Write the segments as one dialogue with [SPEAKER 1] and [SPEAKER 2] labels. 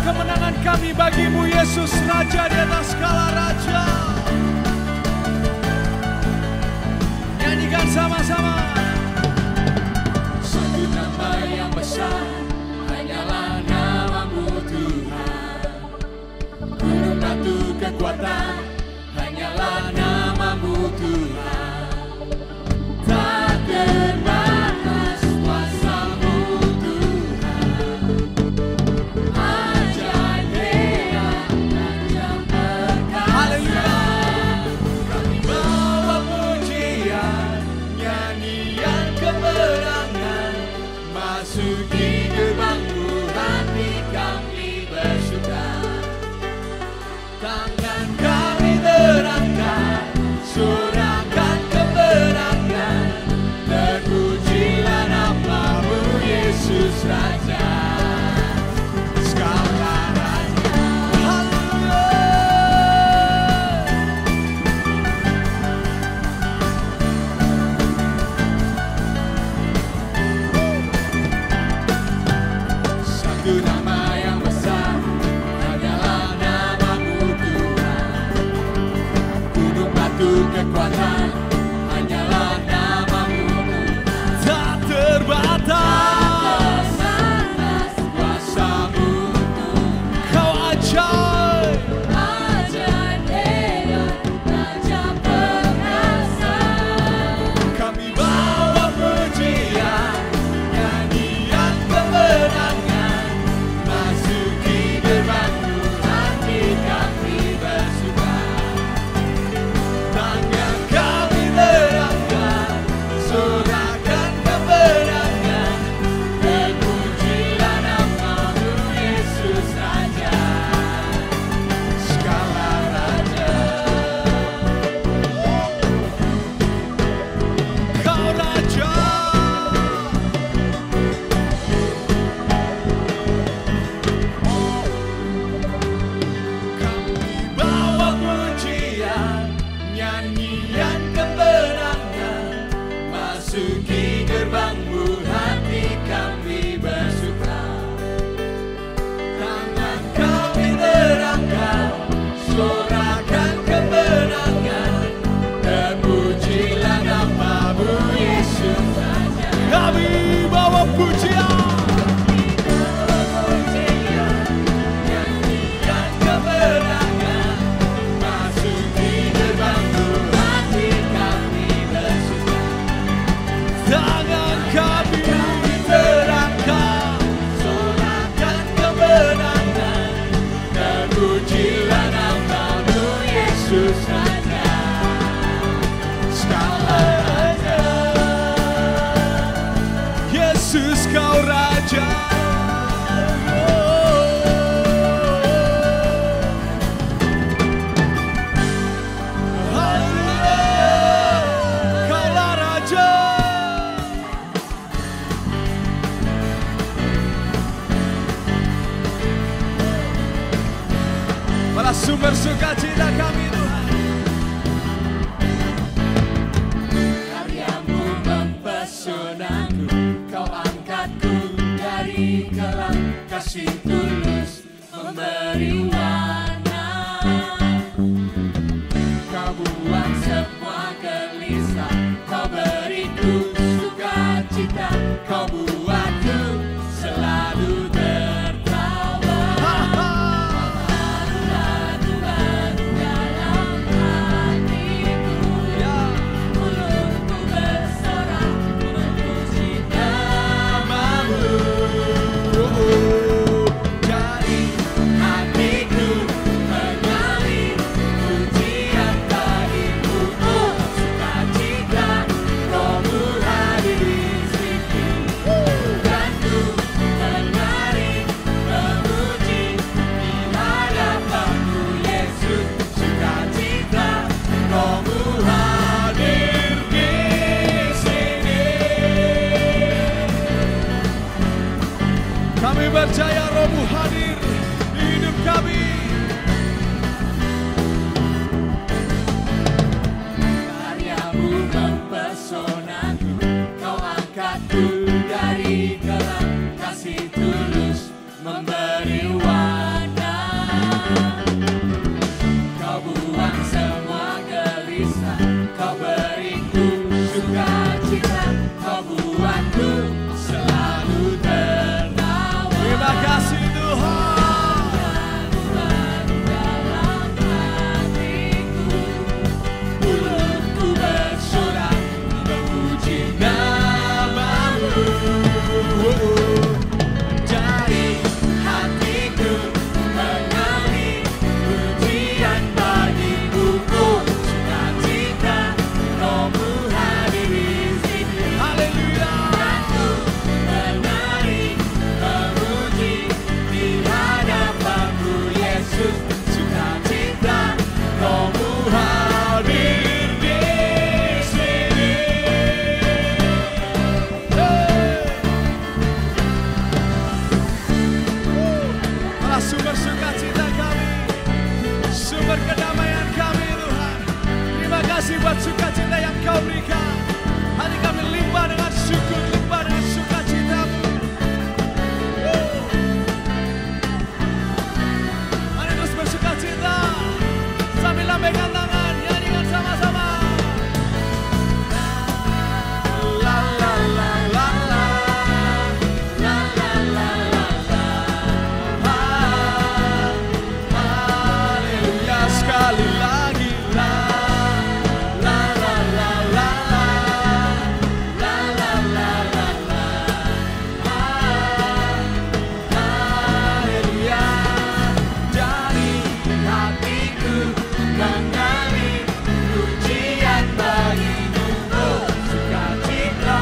[SPEAKER 1] kemenangan kami bagimu Yesus, Raja di atas segala raja. Nyanyikan sama-sama.
[SPEAKER 2] Satu nama yang besar, hanyalah namamu Tuhan. Gunung batu kekuatan, hanyalah namamu Tuhan. Tak terbatas kuasamu Tuhan. Ajaib hebat, tajam perkasa.
[SPEAKER 1] Kami bawa pujian, nyanyian kemenangan,
[SPEAKER 2] Masuki gerbangmu, hati kami bersuka. Tangan kami terangkat, sorakan kemenangan. Terpujilah namamu Yesus Raja, segala raja. Satu nama yang besar, hanyalah namamu Tuhan. Gunung batu kekuatan, hanyalah namamu Tuhan.
[SPEAKER 1] tak terbatas.
[SPEAKER 2] Terbatas kuasamu Tuhan.
[SPEAKER 1] Kau ajaib.
[SPEAKER 2] Ajaib hebat, tajam perkasa.
[SPEAKER 1] Kami bawa
[SPEAKER 2] Pujian, nyanyian kemenangan. Masuki gerbangmu, hati kami bersuka. Tangan kami terangkat, sorakan kemenangan. Terpujilah namamu Yesus Raja, segala raja.
[SPEAKER 1] Kau Raja. Kami bawa
[SPEAKER 2] Pujian, nyanyian kemenangan. Masuki gerbangmu, hati kami bersuka. Tangan kami terangkat, sorakan kemenangan. Terpujilah namamu Yesus Raja.
[SPEAKER 1] kami bawa pujian.
[SPEAKER 2] Pujian, nyanyian kemenangan. Masuki gerbangmu, hati kami bersuka.
[SPEAKER 1] Tangan kami
[SPEAKER 2] Terangkat, sorakan kemenangan. Terpujilah namamu Yesus Raja, segala raja.
[SPEAKER 1] Yesus kau Raja. Haleluya. Kaulah Raja. Pada sumber sukacita kami Tuhan.
[SPEAKER 2] Karyamu mempesonaku, kau angkatku dari kelam. Kasih tulus memberi warna. Kau buang semua gelisah, kau beriku sukacita. Kau buatku selalu tertawa. Baru-baru dalam hatiku, mulutku bersorak memuji namamu. Dari hatiku mengalir pujian bagimu, oh sukacita Rohmu hadir di sini. Dan ku menari memuji di hadapanmu Yesus, sukacita Rohmu hadir di sini.
[SPEAKER 1] Kami percaya Rohmu hadir di hidup kami.
[SPEAKER 2] Karyamu mempesonaku, kau angkatku dari kelam. Kasih tulus memberi warna. Kau buang semua gelisah, kau beriku sukacita, kau buatku selalu tertawa.
[SPEAKER 1] Terima kasih Tuhan.
[SPEAKER 2] Dalam hatiku, mulutku bersorak memuji nama-Mu. Dari hatiku mengalir pujian bagi-Mu, oh sukacita Roh-Mu hadir di sini.
[SPEAKER 1] Haleluya.
[SPEAKER 2] Aku menari memuji di hadapan-Mu Yesus, sukacita Roh-Mu hadir di sini.
[SPEAKER 1] Allah sumber sukacita kami, sumber kedamaian kami Tuhan. Terima kasih buat sukacita yang Kau berikan. Hati kami limpah dengan syukur, limpah dengan sukacita-Mu. Mari terus bersukacita sambil lambaikan tangan, nyanyikan sama-sama. La la la la la. Haleluya sekali lagi la la la la la la la la la la la. Haleluya.
[SPEAKER 2] Dari hatiku mengalir pujian bagi-Mu, oh sukacita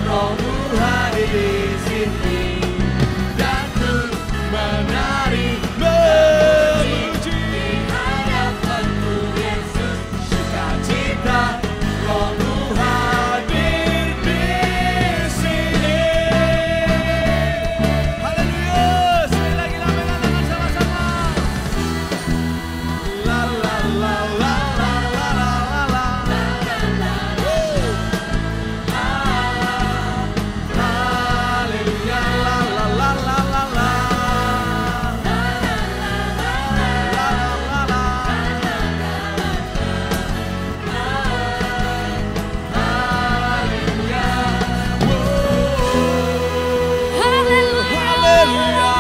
[SPEAKER 2] Roh-Mu hadir di sini. Dan ku menari memuji di hadapan-Mu Yesus, sukacita Roh-Mu hadir di sini.
[SPEAKER 1] Haleluya. Sekali lagi lambaikan tangan sama-sama. La la la la la la la la. Haleluya. La la la la la la. La la la la.
[SPEAKER 3] Haleluya.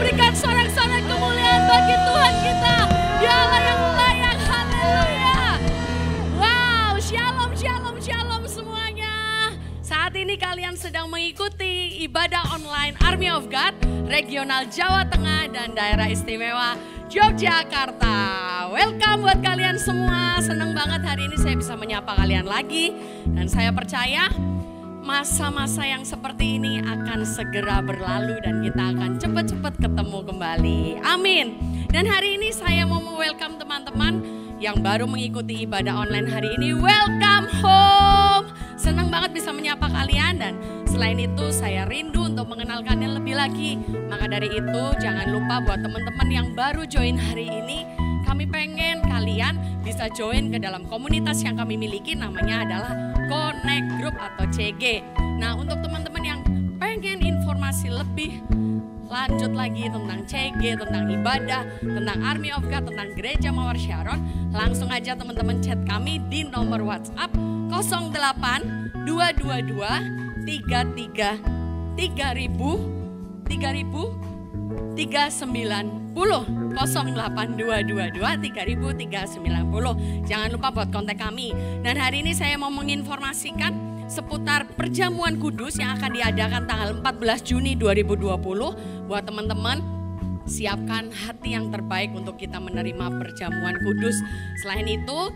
[SPEAKER 3] Berikan sorak-sorai kemuliaan bagi Tuhan kita. Dialah yang layak. Haleluya. Wow, shalom, shalom, shalom semuanya. Saat ini kalian sedang mengikuti ibadah online Army of God regional Jawa Tengah dan daerah istimewa Yogyakarta. Welcome buat kalian semua. Senang banget hari ini saya bisa menyapa kalian lagi. Dan saya percaya masa-masa yang seperti ini akan segera berlalu dan kita akan cepat-cepat ketemu kembali. Amin. Dan hari ini saya mau welcome teman-teman yang baru mengikuti ibadah online hari ini. Welcome home. Senang banget bisa menyapa kalian dan selain itu saya rindu untuk mengenalkannya lebih lagi. Maka dari itu jangan lupa buat teman-teman yang baru join hari ini, kami pengen kalian bisa join ke dalam komunitas yang kami miliki, namanya adalah Connect Group atau CG. Nah, untuk teman-teman yang pengen informasi lebih lanjut lagi tentang CG, tentang ibadah, tentang Army of God, tentang Gereja Mawar Sharon, langsung aja teman-teman chat kami di nomor WhatsApp 08 222 33 3000 390 08222 30390. Jangan lupa buat kontak kami. Dan hari ini saya mau menginformasikan seputar perjamuan kudus yang akan diadakan tanggal 14 Juni 2020. Buat teman-teman, siapkan hati yang terbaik untuk kita menerima perjamuan kudus. Selain itu,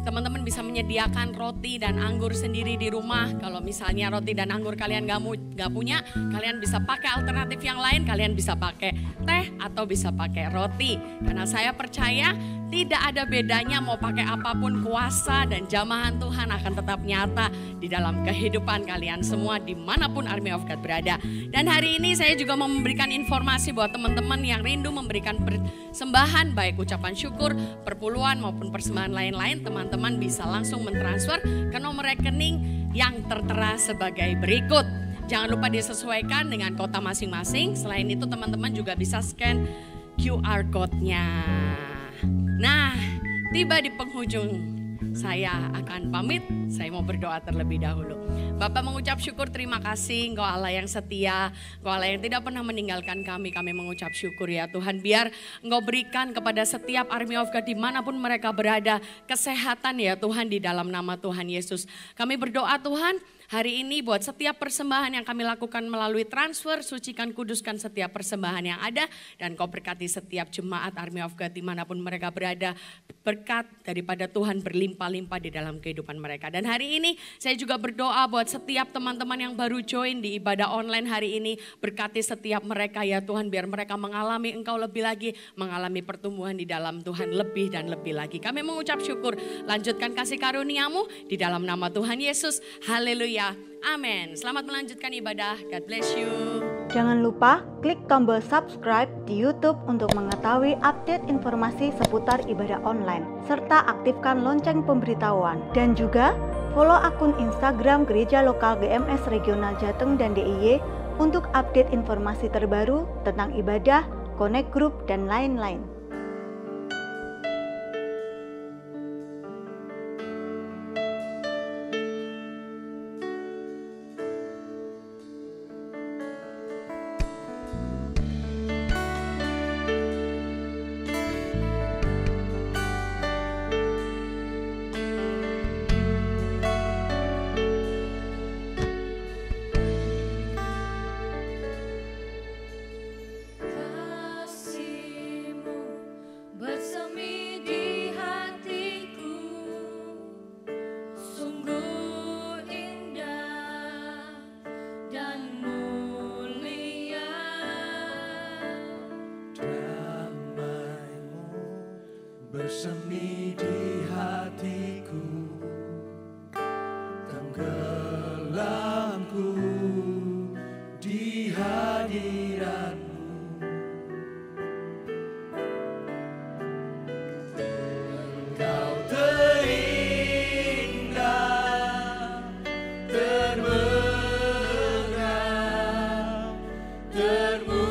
[SPEAKER 3] teman-teman bisa menyediakan roti dan anggur sendiri di rumah. Kalau misalnya roti dan anggur kalian gak punya, kalian bisa pakai alternatif yang lain. Kalian bisa pakai teh atau bisa pakai roti. Karena saya percaya tidak ada bedanya mau pakai apapun, kuasa dan jamahan Tuhan akan tetap nyata di dalam kehidupan kalian semua dimanapun Army of God berada. Dan hari ini saya juga mau memberikan informasi buat teman-teman yang rindu memberikan persembahan, baik ucapan syukur, perpuluhan maupun persembahan lain-lain. Teman-teman bisa langsung mentransfer ke nomor rekening yang tertera sebagai berikut. Jangan lupa disesuaikan dengan kota masing-masing. Selain itu teman-teman juga bisa scan QR code-nya. Nah, tiba di penghujung. Saya akan pamit, saya mau berdoa terlebih dahulu. Bapak mengucap syukur, terima kasih Engkau Allah yang setia, Engkau Allah yang tidak pernah meninggalkan kami. Kami mengucap syukur ya Tuhan, biar Engkau berikan kepada setiap Army of God dimanapun mereka berada, kesehatan ya Tuhan di dalam nama Tuhan Yesus. Kami berdoa Tuhan, hari ini buat setiap persembahan yang kami lakukan melalui transfer, sucikan, kuduskan setiap persembahan yang ada. Dan Kau berkati setiap jemaat Army of God dimanapun mereka berada. Berkat daripada Tuhan berlimpah-limpah di dalam kehidupan mereka. Dan hari ini saya juga berdoa buat setiap teman-teman yang baru join di ibadah online hari ini. Berkati setiap mereka ya Tuhan, biar mereka mengalami Engkau lebih lagi. Mengalami pertumbuhan di dalam Tuhan lebih dan lebih lagi. Kami mengucap syukur, lanjutkan kasih karunia-Mu di dalam nama Tuhan Yesus. Haleluya. Amin. Selamat melanjutkan ibadah. God bless you.
[SPEAKER 4] Jangan lupa klik tombol subscribe di YouTube untuk mengetahui update informasi seputar ibadah online, serta aktifkan lonceng pemberitahuan. Dan juga follow akun Instagram Gereja Lokal GMS Regional Jateng dan DIY untuk update informasi terbaru tentang ibadah, connect group, dan lain-lain.
[SPEAKER 2] Bersemi di hatiku, tenggelamku di hadirat-Mu. Engkau terindah, termegah, termulia,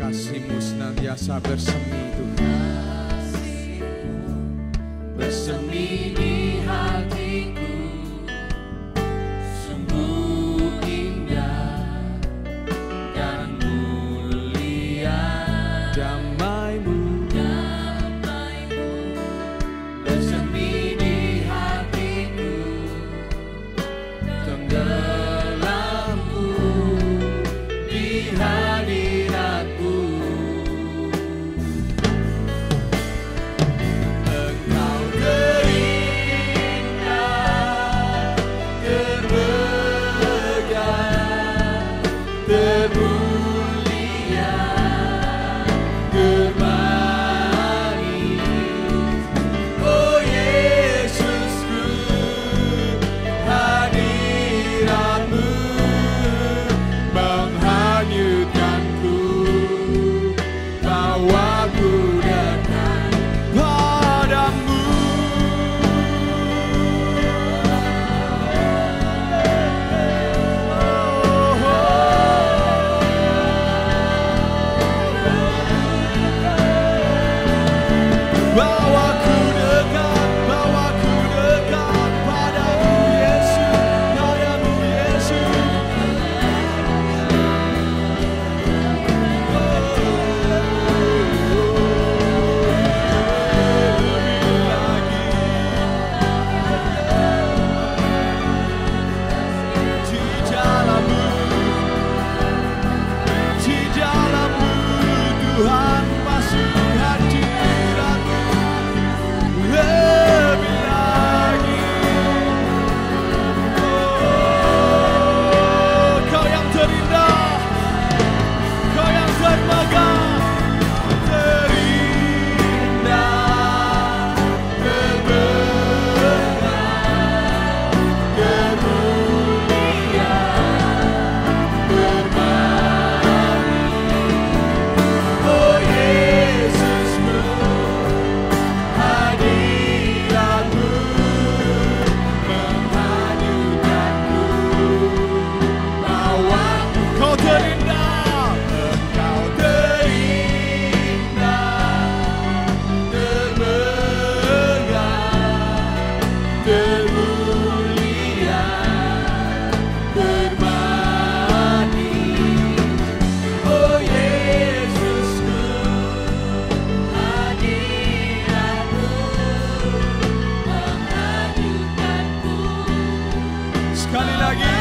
[SPEAKER 1] kasih-Mu senantiasa bersemi Tuhan.
[SPEAKER 2] Bersemi di hatiku, sungguh indah dan mulia.
[SPEAKER 1] Damai-Mu
[SPEAKER 2] bersemi di hatiku, tenggelamku di hadirat-Mu.
[SPEAKER 1] Sekali lagi,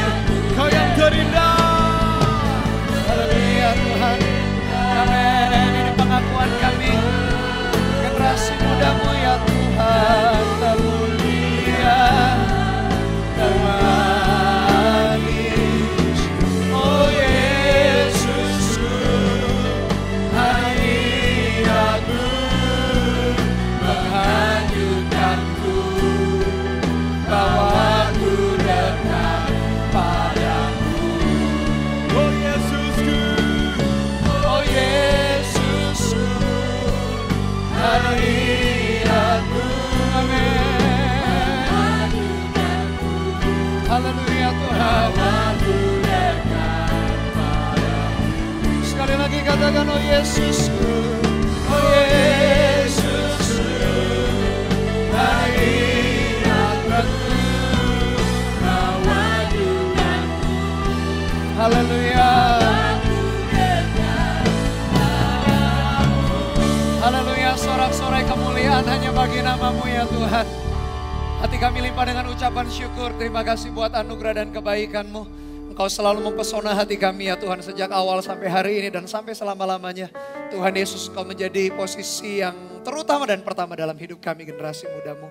[SPEAKER 1] Kau yang terindah.
[SPEAKER 5] Haleluya Tuhan. Amin. Ini pengakuan kami. Generasi mudamu ya Tuhan. Termulia dan manis. Oh Yesusku. Hari aku menghanyutkanku. Bawaku dekat padamu.
[SPEAKER 1] Oh Yesusku,
[SPEAKER 5] Oh Yesusku, hadiratku, amin. Haleluya Tuhan. Sekali lagi katakan oh Yesusku, oh Yesusku, hadiratku, haleluya. Haleluya, sorak-sorai kemuliaan hanya bagi namamu ya Tuhan. Hati kami limpah dengan ucapan syukur. Terima kasih buat anugerah dan kebaikan-Mu. Engkau selalu mempesona hati kami ya Tuhan. Sejak awal sampai hari ini dan sampai selama-lamanya. Tuhan Yesus, Engkau menjadi posisi yang terutama dan pertama dalam hidup kami generasi muda-Mu.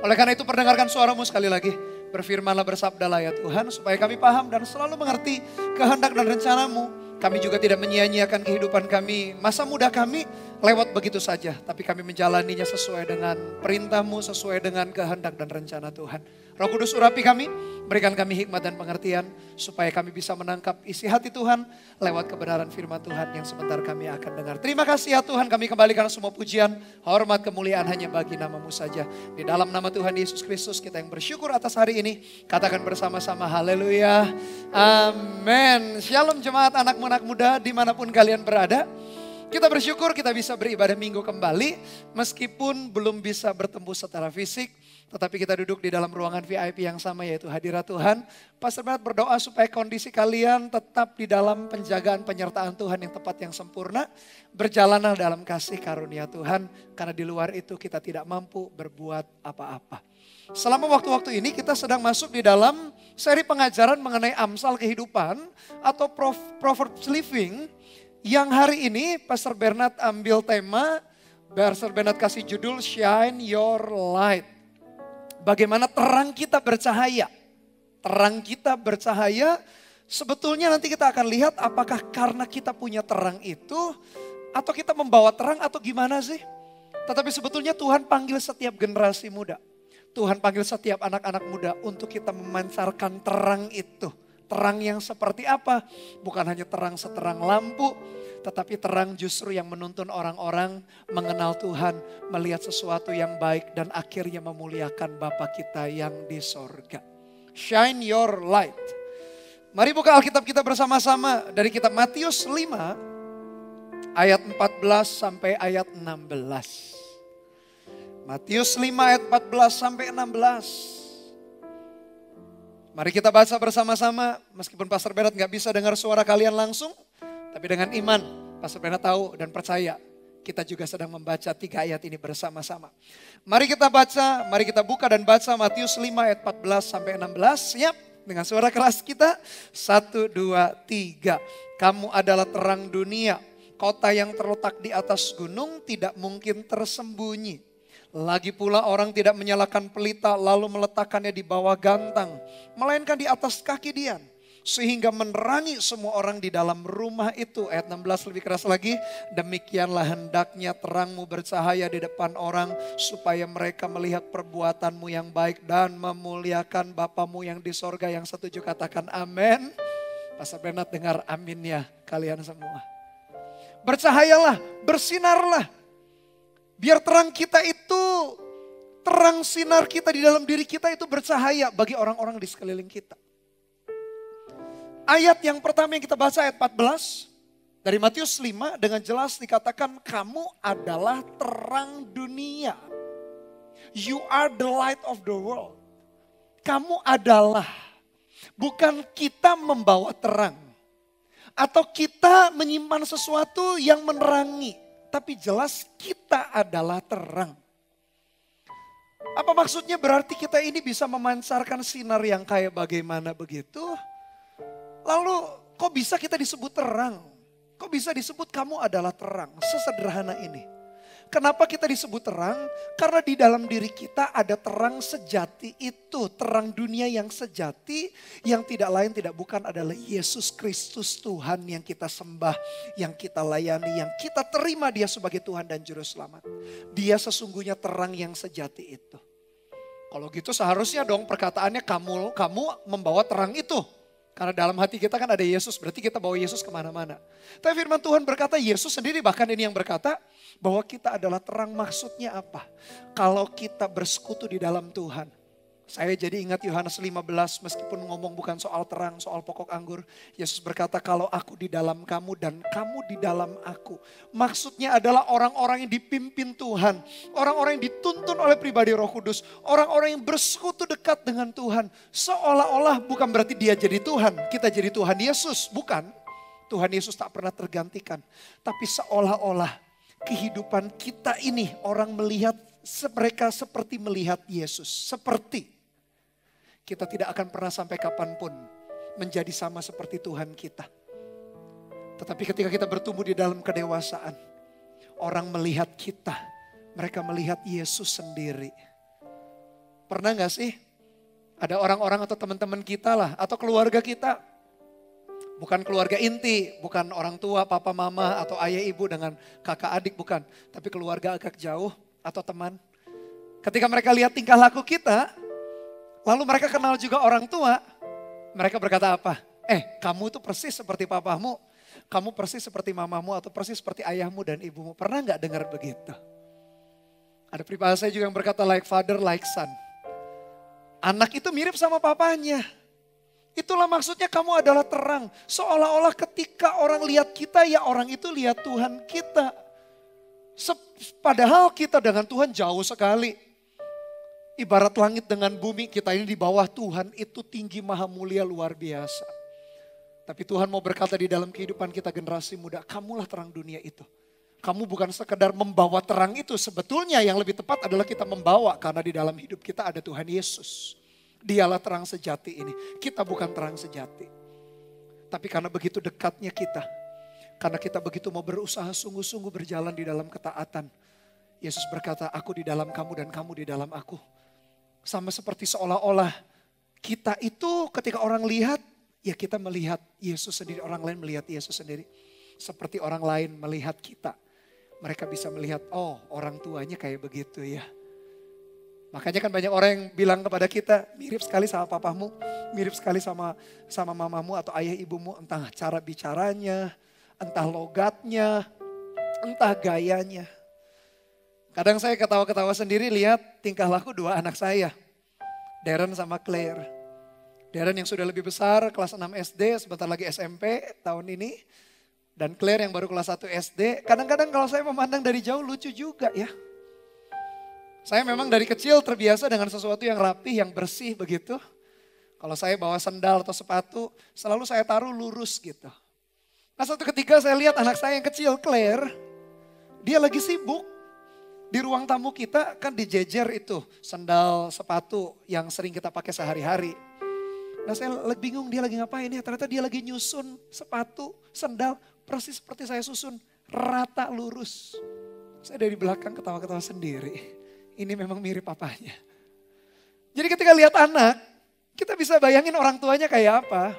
[SPEAKER 5] Oleh karena itu perdengarkan suara-Mu sekali lagi. Berfirmanlah, bersabdalah ya Tuhan. Supaya kami paham dan selalu mengerti kehendak dan rencana-Mu. Kami juga tidak menyia-nyiakan kehidupan kami, masa muda kami lewat begitu saja. Tapi kami menjalaninya sesuai dengan perintah-Mu, sesuai dengan kehendak dan rencana Tuhan. Roh Kudus urapi kami, berikan kami hikmat dan pengertian. Supaya kami bisa menangkap isi hati Tuhan lewat kebenaran firman Tuhan yang sebentar kami akan dengar. Terima kasih ya Tuhan, kami kembalikan semua pujian, hormat, kemuliaan hanya bagi nama-Mu saja. Di dalam nama Tuhan Yesus Kristus kita yang bersyukur atas hari ini. Katakan bersama-sama haleluya, amin. Shalom jemaat anak muda dimanapun kalian berada. Kita bersyukur kita bisa beribadah minggu kembali. Meskipun belum bisa bertemu secara fisik. Tetapi kita duduk di dalam ruangan VIP yang sama yaitu hadirat Tuhan. Pastor Bernard berdoa supaya kondisi kalian tetap di dalam penjagaan penyertaan Tuhan yang tepat yang sempurna. Berjalanlah dalam kasih karunia Tuhan. Karena di luar itu kita tidak mampu berbuat apa-apa. Selama waktu-waktu ini kita sedang masuk di dalam seri pengajaran mengenai amsal kehidupan atau Proverbs Living. Yang hari ini Pastor Bernard ambil tema, Pastor Bernard kasih judul Shine Your Light. Bagaimana terang kita bercahaya. Terang kita bercahaya, sebetulnya nanti kita akan lihat apakah karena kita punya terang itu, atau kita membawa terang atau gimana sih. Tetapi sebetulnya Tuhan panggil setiap generasi muda. Tuhan panggil setiap anak-anak muda untuk kita memancarkan terang itu. Terang yang seperti apa? Bukan hanya terang seterang lampu, tetapi terang justru yang menuntun orang-orang mengenal Tuhan, melihat sesuatu yang baik dan akhirnya memuliakan Bapa kita yang di sorga. Shine your light. Mari buka Alkitab kita bersama-sama dari kitab Matius 5 ayat 14 sampai ayat 16. Matius 5 ayat 14 sampai 16. Mari kita baca bersama-sama, meskipun Pastor Bernard gak bisa dengar suara kalian langsung, tapi dengan iman, Pastor Bernard tahu dan percaya, kita juga sedang membaca 3 ayat ini bersama-sama. Mari kita baca, mari kita buka dan baca Matius 5 ayat 14 sampai 16, siap? Dengan suara keras kita, 1, 2, 3. Kamu adalah terang dunia, kota yang terletak di atas gunung tidak mungkin tersembunyi. Lagi pula orang tidak menyalakan pelita lalu meletakkannya di bawah gantang. Melainkan di atas kaki dian. Sehingga menerangi semua orang di dalam rumah itu. Ayat 16 lebih keras lagi. Demikianlah hendaknya terangmu bercahaya di depan orang. Supaya mereka melihat perbuatanmu yang baik dan memuliakan Bapamu yang di sorga. Yang setuju katakan amin. Pastor Bernard dengar aminnya kalian semua. Bercahayalah, bersinarlah. Biar terang kita itu, terang sinar kita di dalam diri kita itu bercahaya bagi orang-orang di sekeliling kita. Ayat yang pertama yang kita baca ayat 14 dari Matius 5 dengan jelas dikatakan kamu adalah terang dunia. You are the light of the world. Kamu adalah, bukan kita membawa terang. Atau kita menyimpan sesuatu yang menerangi. Tapi jelas kita adalah terang. Apa maksudnya berarti kita ini bisa memancarkan sinar yang kayak bagaimana begitu? Lalu kok bisa kita disebut terang? Kok bisa disebut kamu adalah terang? Sesederhana ini. Kenapa kita disebut terang? Karena di dalam diri kita ada terang sejati itu. Terang dunia yang sejati, yang tidak lain tidak bukan adalah Yesus Kristus Tuhan yang kita sembah, yang kita layani, yang kita terima dia sebagai Tuhan dan Juru Selamat. Dia sesungguhnya terang yang sejati itu. Kalau gitu seharusnya dong perkataannya kamu membawa terang itu. Karena dalam hati kita kan ada Yesus, berarti kita bawa Yesus kemana-mana. Tapi firman Tuhan berkata, Yesus sendiri bahkan ini yang berkata, bahwa kita adalah terang. Maksudnya apa? Kalau kita bersekutu di dalam Tuhan. Saya jadi ingat Yohanes 15, meskipun ngomong bukan soal terang, soal pokok anggur. Yesus berkata, kalau aku di dalam kamu dan kamu di dalam aku. Maksudnya adalah orang-orang yang dipimpin Tuhan. Orang-orang yang dituntun oleh pribadi Roh Kudus. Orang-orang yang bersekutu dekat dengan Tuhan. Seolah-olah bukan berarti dia jadi Tuhan. Kita jadi Tuhan Yesus, bukan. Tuhan Yesus tak pernah tergantikan. Tapi seolah-olah kehidupan kita ini orang melihat mereka seperti melihat Yesus. Seperti. Kita tidak akan pernah sampai kapanpun menjadi sama seperti Tuhan kita. Tetapi ketika kita bertumbuh di dalam kedewasaan, orang melihat kita, mereka melihat Yesus sendiri. Pernah gak sih ada orang-orang atau teman-teman kita lah, atau keluarga kita, bukan keluarga inti, bukan orang tua, papa, mama, atau ayah, ibu dengan kakak, adik, bukan. Tapi keluarga agak jauh atau teman. Ketika mereka lihat tingkah laku kita, lalu mereka kenal juga orang tua, mereka berkata apa? Kamu itu persis seperti papamu, kamu persis seperti mamamu, atau persis seperti ayahmu dan ibumu. Pernah gak dengar begitu? Ada peribahasa juga yang berkata like father, like son. Anak itu mirip sama papanya. Itulah maksudnya kamu adalah terang. Seolah-olah ketika orang lihat kita, ya orang itu lihat Tuhan kita. Padahal kita dengan Tuhan jauh sekali. Ibarat langit dengan bumi, kita ini di bawah Tuhan itu tinggi, maha mulia, luar biasa. Tapi Tuhan mau berkata di dalam kehidupan kita generasi muda, kamulah terang dunia itu. Kamu bukan sekedar membawa terang itu, sebetulnya yang lebih tepat adalah kita membawa. Karena di dalam hidup kita ada Tuhan Yesus. Dialah terang sejati ini, kita bukan terang sejati. Tapi karena begitu dekatnya kita, karena kita begitu mau berusaha sungguh-sungguh berjalan di dalam ketaatan. Yesus berkata, aku di dalam kamu dan kamu di dalam aku. Sama seperti seolah-olah kita itu ketika orang lihat, ya kita melihat Yesus sendiri, orang lain melihat Yesus sendiri. Seperti orang lain melihat kita. Mereka bisa melihat, oh orang tuanya kayak begitu ya. Makanya kan banyak orang yang bilang kepada kita, mirip sekali sama papamu, mirip sekali sama mamamu atau ayah ibumu. Entah cara bicaranya, entah logatnya, entah gayanya. Kadang saya ketawa-ketawa sendiri lihat tingkah laku dua anak saya. Darren sama Claire. Darren yang sudah lebih besar, kelas 6 SD, sebentar lagi SMP tahun ini. Dan Claire yang baru kelas 1 SD. Kadang-kadang kalau saya memandang dari jauh lucu juga ya. Saya memang dari kecil terbiasa dengan sesuatu yang rapih, yang bersih begitu. Kalau saya bawa sandal atau sepatu, selalu saya taruh lurus gitu. Nah suatu ketika saya lihat anak saya yang kecil, Claire, dia lagi sibuk. Di ruang tamu kita kan dijejer itu sandal, sepatu yang sering kita pakai sehari-hari. Nah saya bingung dia lagi ngapain ya, ternyata dia lagi nyusun sepatu, sandal persis seperti saya susun, rata lurus. Saya dari belakang ketawa-ketawa sendiri, ini memang mirip papanya. Jadi ketika lihat anak, kita bisa bayangin orang tuanya kayak apa.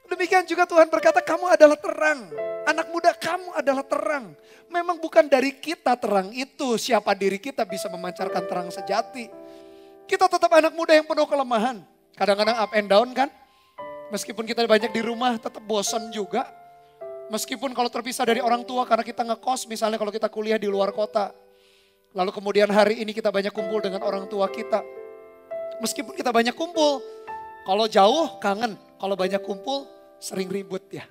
[SPEAKER 5] Demikian juga Tuhan berkata kamu adalah terang. Anak muda kamu adalah terang. Memang bukan dari kita terang itu. Siapa diri kita bisa memancarkan terang sejati. Kita tetap anak muda yang penuh kelemahan. Kadang-kadang up and down kan. Meskipun kita banyak di rumah tetap bosan juga. Meskipun kalau terpisah dari orang tua karena kita ngekos. Misalnya kalau kita kuliah di luar kota. Lalu kemudian hari ini kita banyak kumpul dengan orang tua kita. Meskipun kita banyak kumpul. Kalau jauh kangen. Kalau banyak kumpul sering ribut ya.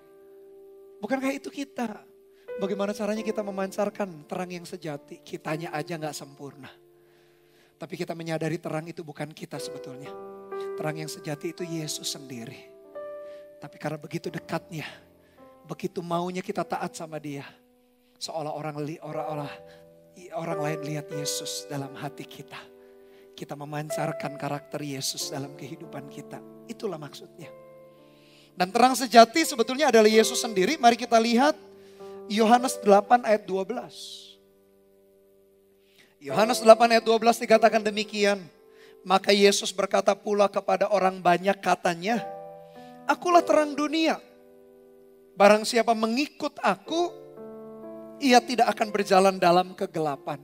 [SPEAKER 5] Bukankah itu kita? Bagaimana caranya kita memancarkan terang yang sejati? Kitanya aja gak sempurna. Tapi kita menyadari terang itu bukan kita sebetulnya. Terang yang sejati itu Yesus sendiri. Tapi karena begitu dekatnya, begitu maunya kita taat sama dia. Seolah orang lain lihat Yesus dalam hati kita. kita memancarkan karakter Yesus dalam kehidupan kita. Itulah maksudnya. Dan terang sejati sebetulnya adalah Yesus sendiri. Mari kita lihat Yohanes 8 ayat 12. Yohanes 8 ayat 12 dikatakan demikian. Maka Yesus berkata pula kepada orang banyak katanya, akulah terang dunia. Barang siapa mengikut aku, ia tidak akan berjalan dalam kegelapan.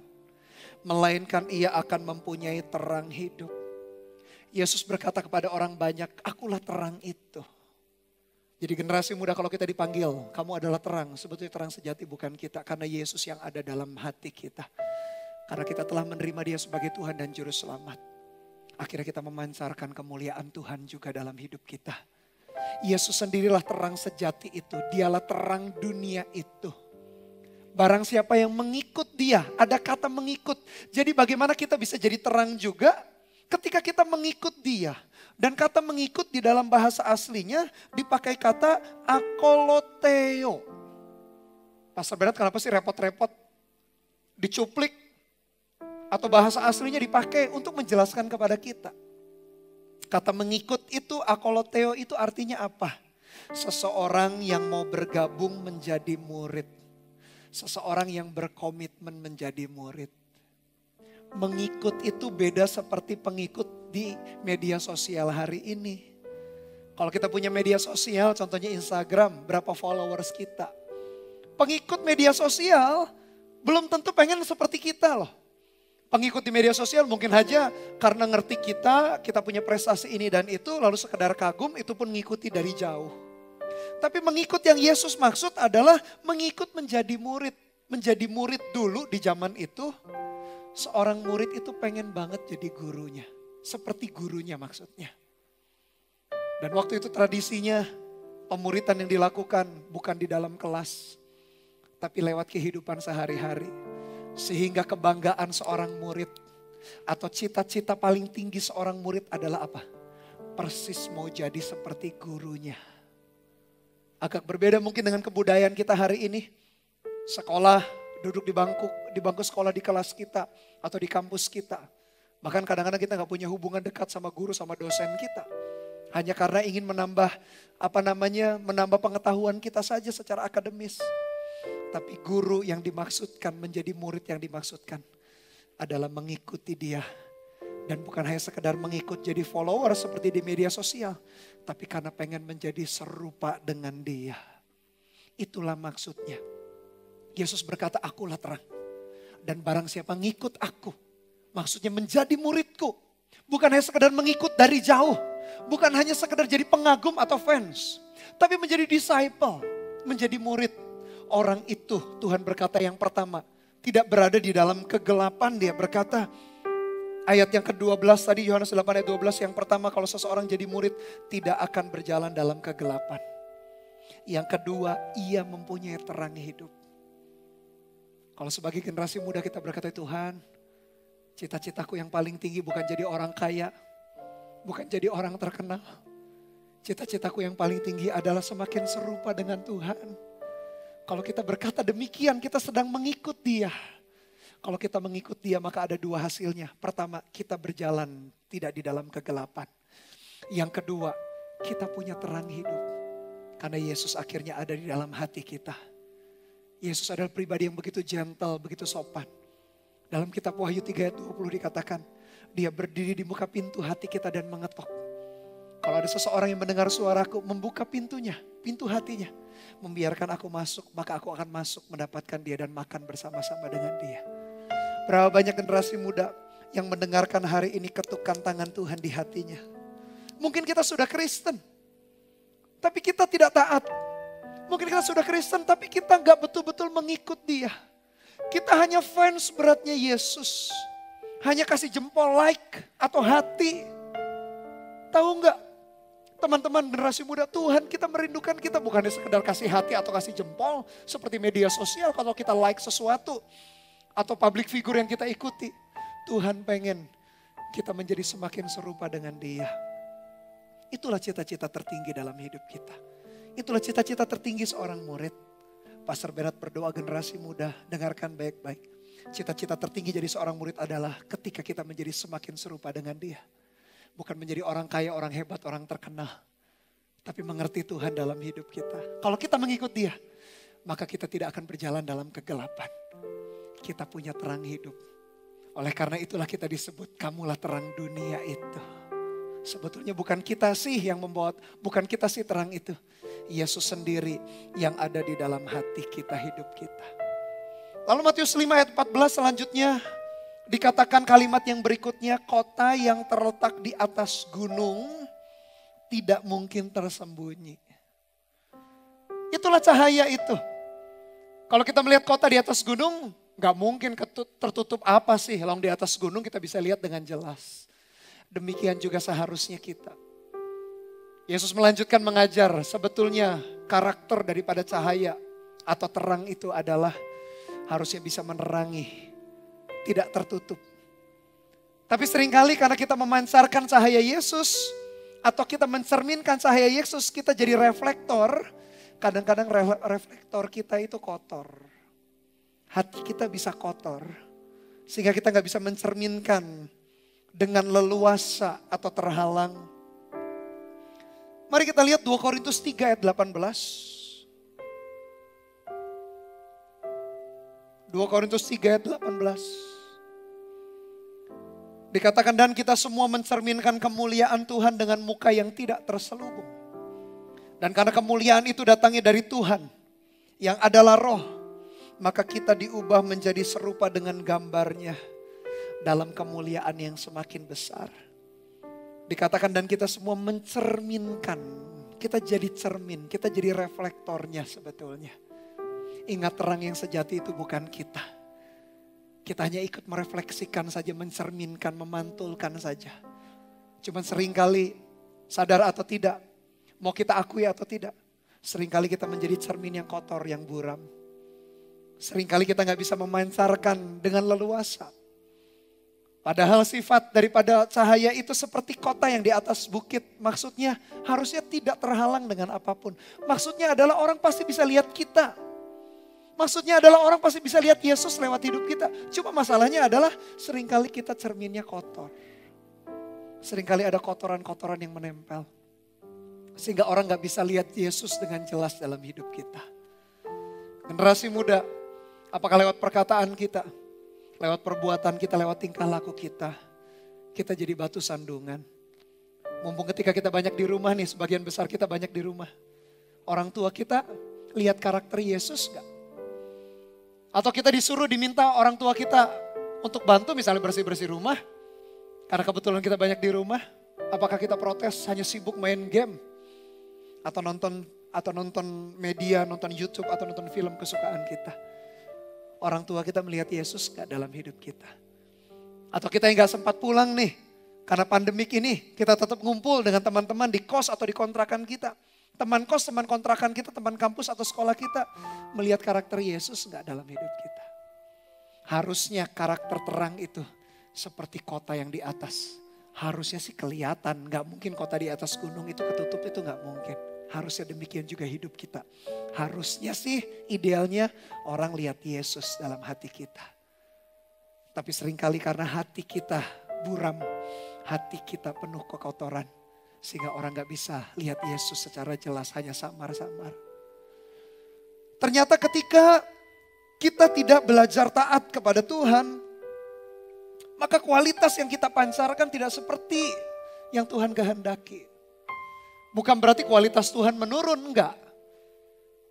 [SPEAKER 5] Melainkan ia akan mempunyai terang hidup. Yesus berkata kepada orang banyak, akulah terang itu. Jadi generasi muda kalau kita dipanggil, kamu adalah terang. Sebetulnya terang sejati bukan kita, karena Yesus yang ada dalam hati kita. Karena kita telah menerima Dia sebagai Tuhan dan Juru Selamat. Akhirnya kita memancarkan kemuliaan Tuhan juga dalam hidup kita. Yesus sendirilah terang sejati itu. Dialah terang dunia itu. Barang siapa yang mengikut Dia, ada kata mengikut. Jadi bagaimana kita bisa jadi terang juga ketika kita mengikut Dia. Dan kata mengikut di dalam bahasa aslinya dipakai kata akoloteo. Pastor Berat kenapa sih repot-repot dicuplik? Atau bahasa aslinya dipakai untuk menjelaskan kepada kita. Kata mengikut itu, akoloteo itu artinya apa? Seseorang yang mau bergabung menjadi murid. Seseorang yang berkomitmen menjadi murid. Mengikut itu beda seperti pengikut di media sosial hari ini. Kalau kita punya media sosial, contohnya Instagram, berapa followers kita. Pengikut media sosial belum tentu pengen seperti kita loh. Pengikut di media sosial mungkin aja karena ngerti kita punya prestasi ini dan itu, lalu sekedar kagum, itu pun mengikuti dari jauh. Tapi mengikut yang Yesus maksud adalah mengikut menjadi murid. Menjadi murid dulu di zaman itu, seorang murid itu pengen banget jadi gurunya. Seperti gurunya maksudnya. Dan waktu itu tradisinya pemuridan yang dilakukan bukan di dalam kelas, tapi lewat kehidupan sehari-hari. Sehingga kebanggaan seorang murid atau cita-cita paling tinggi seorang murid adalah apa? Persis mau jadi seperti gurunya. Agak berbeda mungkin dengan kebudayaan kita hari ini. Sekolah, duduk di bangku sekolah di kelas kita atau di kampus kita. Bahkan kadang-kadang kita gak punya hubungan dekat sama guru, sama dosen kita. Hanya karena ingin menambah pengetahuan kita saja secara akademis. Tapi guru yang dimaksudkan, menjadi murid yang dimaksudkan adalah mengikuti Dia. Dan bukan hanya sekedar mengikut jadi follower seperti di media sosial. Tapi karena pengen menjadi serupa dengan Dia. Itulah maksudnya. Yesus berkata, akulah terang. Dan barang siapa ngikut aku, maksudnya menjadi muridku. Bukan hanya sekedar mengikut dari jauh. Bukan hanya sekedar jadi pengagum atau fans. Tapi menjadi disciple, menjadi murid. Orang itu Tuhan berkata yang pertama tidak berada di dalam kegelapan. Dia berkata ayat yang ke-12 tadi Yohanes 8 ayat 12, yang pertama kalau seseorang jadi murid tidak akan berjalan dalam kegelapan. Yang kedua, ia mempunyai terang hidup. Kalau sebagai generasi muda kita berkata, Tuhan, cita-citaku yang paling tinggi bukan jadi orang kaya, bukan jadi orang terkenal. Cita-citaku yang paling tinggi adalah semakin serupa dengan Tuhan. Kalau kita berkata demikian, kita sedang mengikut Dia. Kalau kita mengikut Dia, maka ada dua hasilnya. Pertama, kita berjalan tidak di dalam kegelapan. Yang kedua, kita punya terang hidup. Karena Yesus akhirnya ada di dalam hati kita. Yesus adalah pribadi yang begitu gentle, begitu sopan. Dalam kitab Wahyu 3 ayat 20 dikatakan, Dia berdiri di muka pintu hati kita dan mengetok. Kalau ada seseorang yang mendengar suaraku, membuka pintunya, pintu hatinya. Membiarkan aku masuk, maka aku akan masuk mendapatkan Dia dan makan bersama-sama dengan Dia. Berapa banyak generasi muda yang mendengarkan hari ini ketukan tangan Tuhan di hatinya. Mungkin kita sudah Kristen, tapi kita tidak taat. Mungkin kita sudah Kristen, tapi kita gak betul-betul mengikut Dia. Kita hanya fans beratnya Yesus. Hanya kasih jempol like atau hati. Tahu gak? Teman-teman generasi muda, Tuhan kita merindukan kita bukannya sekedar kasih hati atau kasih jempol seperti media sosial kalau kita like sesuatu atau public figure yang kita ikuti. Tuhan pengen kita menjadi semakin serupa dengan Dia. Itulah cita-cita tertinggi dalam hidup kita. Itulah cita-cita tertinggi seorang murid. Pastor Berat berdoa generasi muda, dengarkan baik-baik. Cita-cita tertinggi jadi seorang murid adalah ketika kita menjadi semakin serupa dengan dia. Bukan menjadi orang kaya, orang hebat, orang terkenal. Tapi mengerti Tuhan dalam hidup kita. Kalau kita mengikut dia, maka kita tidak akan berjalan dalam kegelapan. Kita punya terang hidup. Oleh karena itulah kita disebut kamulah terang dunia itu. Sebetulnya bukan kita sih yang membawa, bukan kita sih terang itu. Yesus sendiri yang ada di dalam hati kita, hidup kita. Lalu Matius 5 ayat 14 selanjutnya dikatakan kalimat yang berikutnya, kota yang terletak di atas gunung tidak mungkin tersembunyi. Itulah cahaya itu. Kalau kita melihat kota di atas gunung, gak mungkin tertutup apa sih. Lalu di atas gunung kita bisa lihat dengan jelas. Demikian juga seharusnya kita. Yesus melanjutkan mengajar, sebetulnya karakter daripada cahaya atau terang itu adalah harusnya bisa menerangi, tidak tertutup. Tapi seringkali karena kita memancarkan cahaya Yesus atau kita mencerminkan cahaya Yesus, kita jadi reflektor. Kadang-kadang reflektor kita itu kotor. Hati kita bisa kotor. Sehingga kita gak bisa mencerminkan dengan leluasa atau terhalang. Mari kita lihat 2 Korintus 3 ayat 18. 2 Korintus 3 ayat 18. Dikatakan dan kita semua mencerminkan kemuliaan Tuhan dengan muka yang tidak terselubung. Dan karena kemuliaan itu datangnya dari Tuhan yang adalah roh, maka kita diubah menjadi serupa dengan gambarnya dalam kemuliaan yang semakin besar. Dikatakan dan kita semua mencerminkan, kita jadi cermin, kita jadi reflektornya sebetulnya. Ingat terang yang sejati itu bukan kita. Kita hanya ikut merefleksikan saja, mencerminkan, memantulkan saja. Cuman seringkali sadar atau tidak, mau kita akui atau tidak, seringkali kita menjadi cermin yang kotor, yang buram. Seringkali kita gak bisa memancarkan dengan leluasa. Padahal sifat daripada cahaya itu seperti kota yang di atas bukit. Maksudnya harusnya tidak terhalang dengan apapun. Maksudnya adalah orang pasti bisa lihat kita. Maksudnya adalah orang pasti bisa lihat Yesus lewat hidup kita. Cuma masalahnya adalah seringkali kita cerminnya kotor. Seringkali ada kotoran-kotoran yang menempel. Sehingga orang gak bisa lihat Yesus dengan jelas dalam hidup kita. Generasi muda, apakah lewat perkataan kita, lewat perbuatan kita, lewat tingkah laku kita jadi batu sandungan. Mumpung ketika kita banyak di rumah nih, sebagian besar kita banyak di rumah. Orang tua kita lihat karakter Yesus gak? Atau kita disuruh diminta orang tua kita untuk bantu misalnya bersih-bersih rumah. Karena kebetulan kita banyak di rumah. Apakah kita protes hanya sibuk main game? Atau nonton media, nonton YouTube atau nonton film kesukaan kita. Orang tua kita melihat Yesus gak dalam hidup kita. Atau kita yang gak sempat pulang nih. Karena pandemik ini kita tetap ngumpul dengan teman-teman di kos atau di kontrakan kita. Teman kos, teman kontrakan kita, teman kampus atau sekolah kita. Melihat karakter Yesus gak dalam hidup kita. Harusnya karakter terang itu seperti kota yang di atas. Harusnya sih kelihatan, gak mungkin kota di atas gunung itu ketutup, itu gak mungkin. Harusnya demikian juga hidup kita. Harusnya sih idealnya orang lihat Yesus dalam hati kita. Tapi seringkali karena hati kita buram, hati kita penuh kekotoran. Sehingga orang gak bisa lihat Yesus secara jelas, hanya samar-samar. Ternyata ketika kita tidak belajar taat kepada Tuhan, maka kualitas yang kita pancarkan tidak seperti yang Tuhan kehendaki. Bukan berarti kualitas Tuhan menurun, enggak.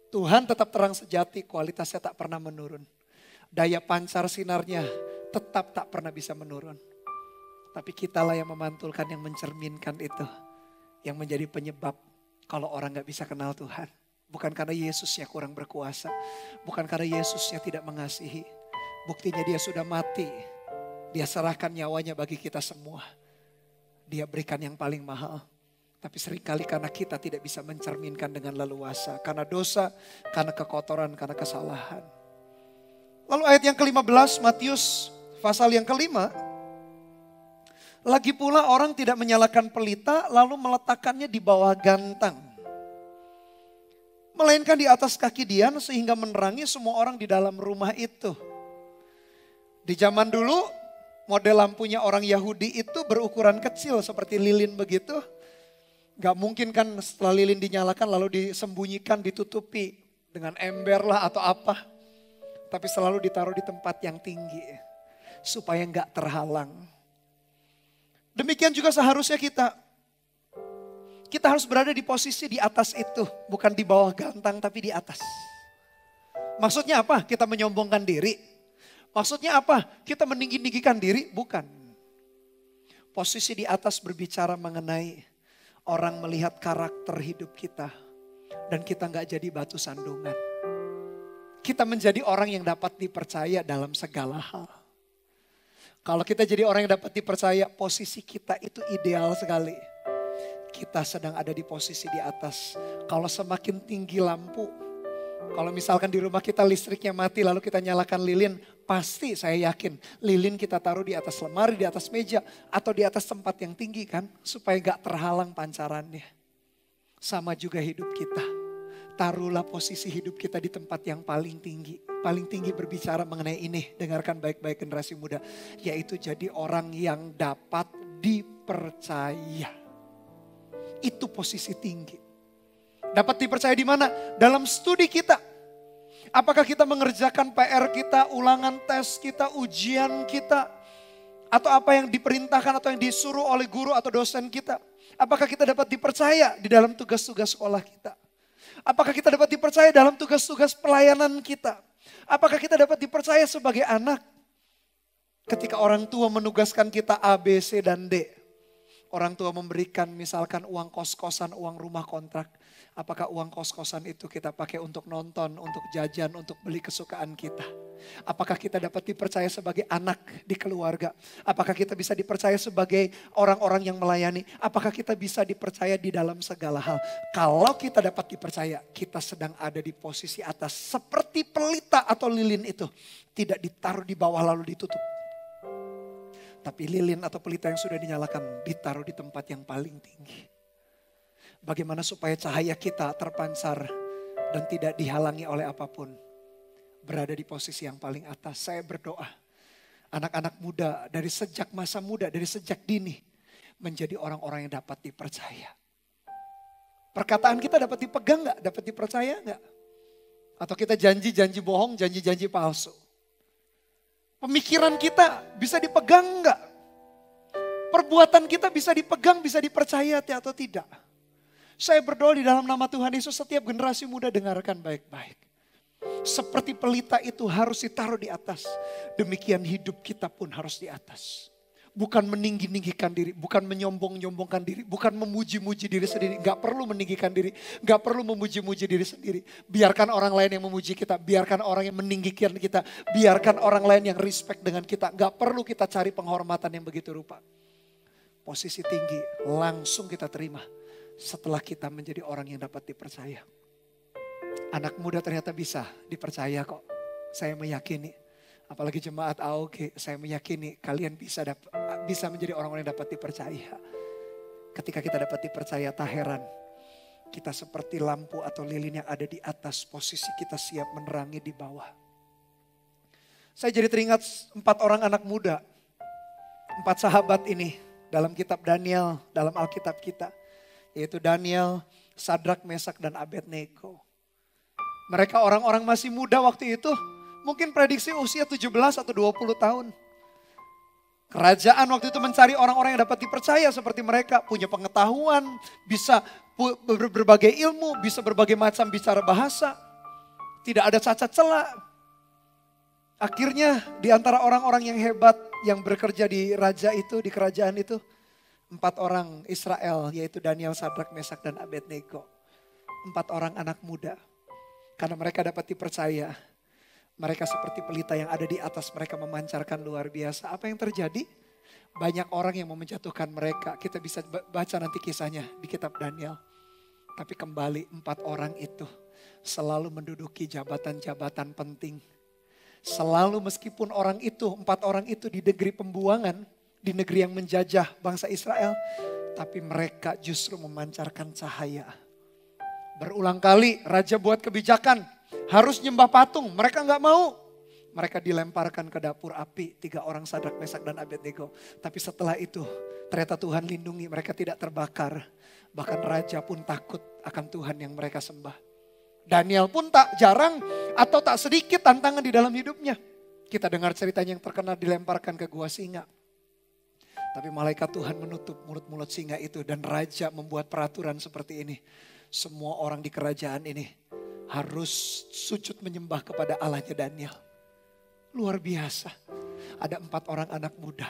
[SPEAKER 5] Tuhan tetap terang sejati, kualitasnya tak pernah menurun. Daya pancar sinarnya tetap tak pernah bisa menurun. Tapi kitalah yang memantulkan, yang mencerminkan itu. Yang menjadi penyebab kalau orang gak bisa kenal Tuhan. Bukan karena Yesusnya kurang berkuasa. Bukan karena Yesusnya tidak mengasihi. Buktinya dia sudah mati. Dia serahkan nyawanya bagi kita semua. Dia berikan yang paling mahal. Tapi seringkali karena kita tidak bisa mencerminkan dengan leluasa. Karena dosa, karena kekotoran, karena kesalahan. Lalu ayat yang ke-15 Matius pasal yang ke-5. Lagi pula orang tidak menyalakan pelita lalu meletakkannya di bawah gantang. Melainkan di atas kaki Dian sehingga menerangi semua orang di dalam rumah itu. Di zaman dulu model lampunya orang Yahudi itu berukuran kecil seperti lilin begitu. Gak mungkin kan setelah lilin dinyalakan lalu disembunyikan, ditutupi dengan ember lah atau apa. Tapi selalu ditaruh di tempat yang tinggi supaya gak terhalang. Demikian juga seharusnya kita. Kita harus berada di posisi di atas itu, bukan di bawah gantang tapi di atas. Maksudnya apa? Kita menyombongkan diri. Maksudnya apa? Kita meninggi-ninggikan diri? Bukan. Posisi di atas berbicara mengenai orang melihat karakter hidup kita. Dan kita gak jadi batu sandungan. Kita menjadi orang yang dapat dipercaya dalam segala hal. Kalau kita jadi orang yang dapat dipercaya, posisi kita itu ideal sekali. Kita sedang ada di posisi di atas. Kalau semakin tinggi lampu, kalau misalkan di rumah kita listriknya mati lalu kita nyalakan lilin, pasti saya yakin lilin kita taruh di atas lemari, di atas meja, atau di atas tempat yang tinggi kan. Supaya gak terhalang pancarannya. Sama juga hidup kita. Taruhlah posisi hidup kita di tempat yang paling tinggi. Paling tinggi berbicara mengenai ini, dengarkan baik-baik generasi muda. Yaitu jadi orang yang dapat dipercaya. Itu posisi tinggi. Dapat dipercaya di mana? Dalam studi kita. Apakah kita mengerjakan PR kita, ulangan tes kita, ujian kita. Atau apa yang diperintahkan atau yang disuruh oleh guru atau dosen kita. Apakah kita dapat dipercaya di dalam tugas-tugas sekolah kita. Apakah kita dapat dipercaya dalam tugas-tugas pelayanan kita. Apakah kita dapat dipercaya sebagai anak. Ketika orang tua menugaskan kita A, B, C, dan D. Orang tua memberikan misalkan uang kos-kosan, uang rumah kontrak. Apakah uang kos-kosan itu kita pakai untuk nonton, untuk jajan, untuk beli kesukaan kita? Apakah kita dapat dipercaya sebagai anak di keluarga? Apakah kita bisa dipercaya sebagai orang-orang yang melayani? Apakah kita bisa dipercaya di dalam segala hal? Kalau kita dapat dipercaya, kita sedang ada di posisi atas. Seperti pelita atau lilin itu. Tidak ditaruh di bawah lalu ditutup. Tapi lilin atau pelita yang sudah dinyalakan ditaruh di tempat yang paling tinggi. Bagaimana supaya cahaya kita terpancar dan tidak dihalangi oleh apapun. Berada di posisi yang paling atas. Saya berdoa anak-anak muda dari sejak masa muda, dari sejak dini. Menjadi orang-orang yang dapat dipercaya. Perkataan kita dapat dipegang gak? Dapat dipercaya gak? Atau kita janji-janji bohong, janji-janji palsu. Pemikiran kita bisa dipegang enggak? Perbuatan kita bisa dipegang, bisa dipercaya atau tidak? Saya berdoa di dalam nama Tuhan Yesus setiap generasi muda dengarkan baik-baik. Seperti pelita itu harus ditaruh di atas. Demikian hidup kita pun harus di atas. Bukan meninggi-ninggikan diri, bukan menyombong-nyombongkan diri, bukan memuji-muji diri sendiri. Gak perlu meninggikan diri, gak perlu memuji-muji diri sendiri. Biarkan orang lain yang memuji kita, biarkan orang yang meninggikan kita, biarkan orang lain yang respect dengan kita. Gak perlu kita cari penghormatan yang begitu rupa. Posisi tinggi langsung kita terima setelah kita menjadi orang yang dapat dipercaya. Anak muda ternyata bisa dipercaya kok, saya meyakini. Apalagi jemaat AOG, saya meyakini kalian bisa menjadi orang-orang yang dapat dipercaya. Ketika kita dapat dipercaya, tak heran kita seperti lampu atau lilin yang ada di atas, posisi kita siap menerangi di bawah. Saya jadi teringat 4 orang anak muda, 4 sahabat ini dalam kitab Daniel, dalam Alkitab kita. Yaitu Daniel, Sadrak, Mesak, dan Abednego. Mereka orang-orang masih muda waktu itu. Mungkin prediksi usia 17 atau 20 tahun. Kerajaan waktu itu mencari orang-orang yang dapat dipercaya seperti mereka. Punya pengetahuan, bisa berbagai ilmu, bisa berbagai macam bicara bahasa. Tidak ada cacat celah. Akhirnya di antara orang-orang yang hebat yang bekerja di raja itu, di kerajaan itu. 4 orang Israel yaitu Daniel, Sadrak, Mesak, dan Abednego. 4 orang anak muda. Karena mereka dapat dipercaya. Mereka seperti pelita yang ada di atas, mereka memancarkan luar biasa. Apa yang terjadi? Banyak orang yang mau menjatuhkan mereka. Kita bisa baca nanti kisahnya di kitab Daniel. Tapi kembali 4 orang itu selalu menduduki jabatan-jabatan penting. Selalu meskipun orang itu, 4 orang itu di negeri pembuangan, di negeri yang menjajah bangsa Israel. Tapi mereka justru memancarkan cahaya. Berulang kali raja buat kebijakan. Harus nyembah patung, mereka gak mau. Mereka dilemparkan ke dapur api, 3 orang Sadrak, Mesak dan Abednego. Tapi setelah itu ternyata Tuhan lindungi, mereka tidak terbakar. Bahkan raja pun takut akan Tuhan yang mereka sembah. Daniel pun tak jarang atau tak sedikit tantangan di dalam hidupnya. Kita dengar ceritanya yang terkenal dilemparkan ke gua singa. Tapi malaikat Tuhan menutup mulut-mulut singa itu dan raja membuat peraturan seperti ini. Semua orang di kerajaan ini harus sujud menyembah kepada Allahnya Daniel. Luar biasa. Ada 4 orang anak muda.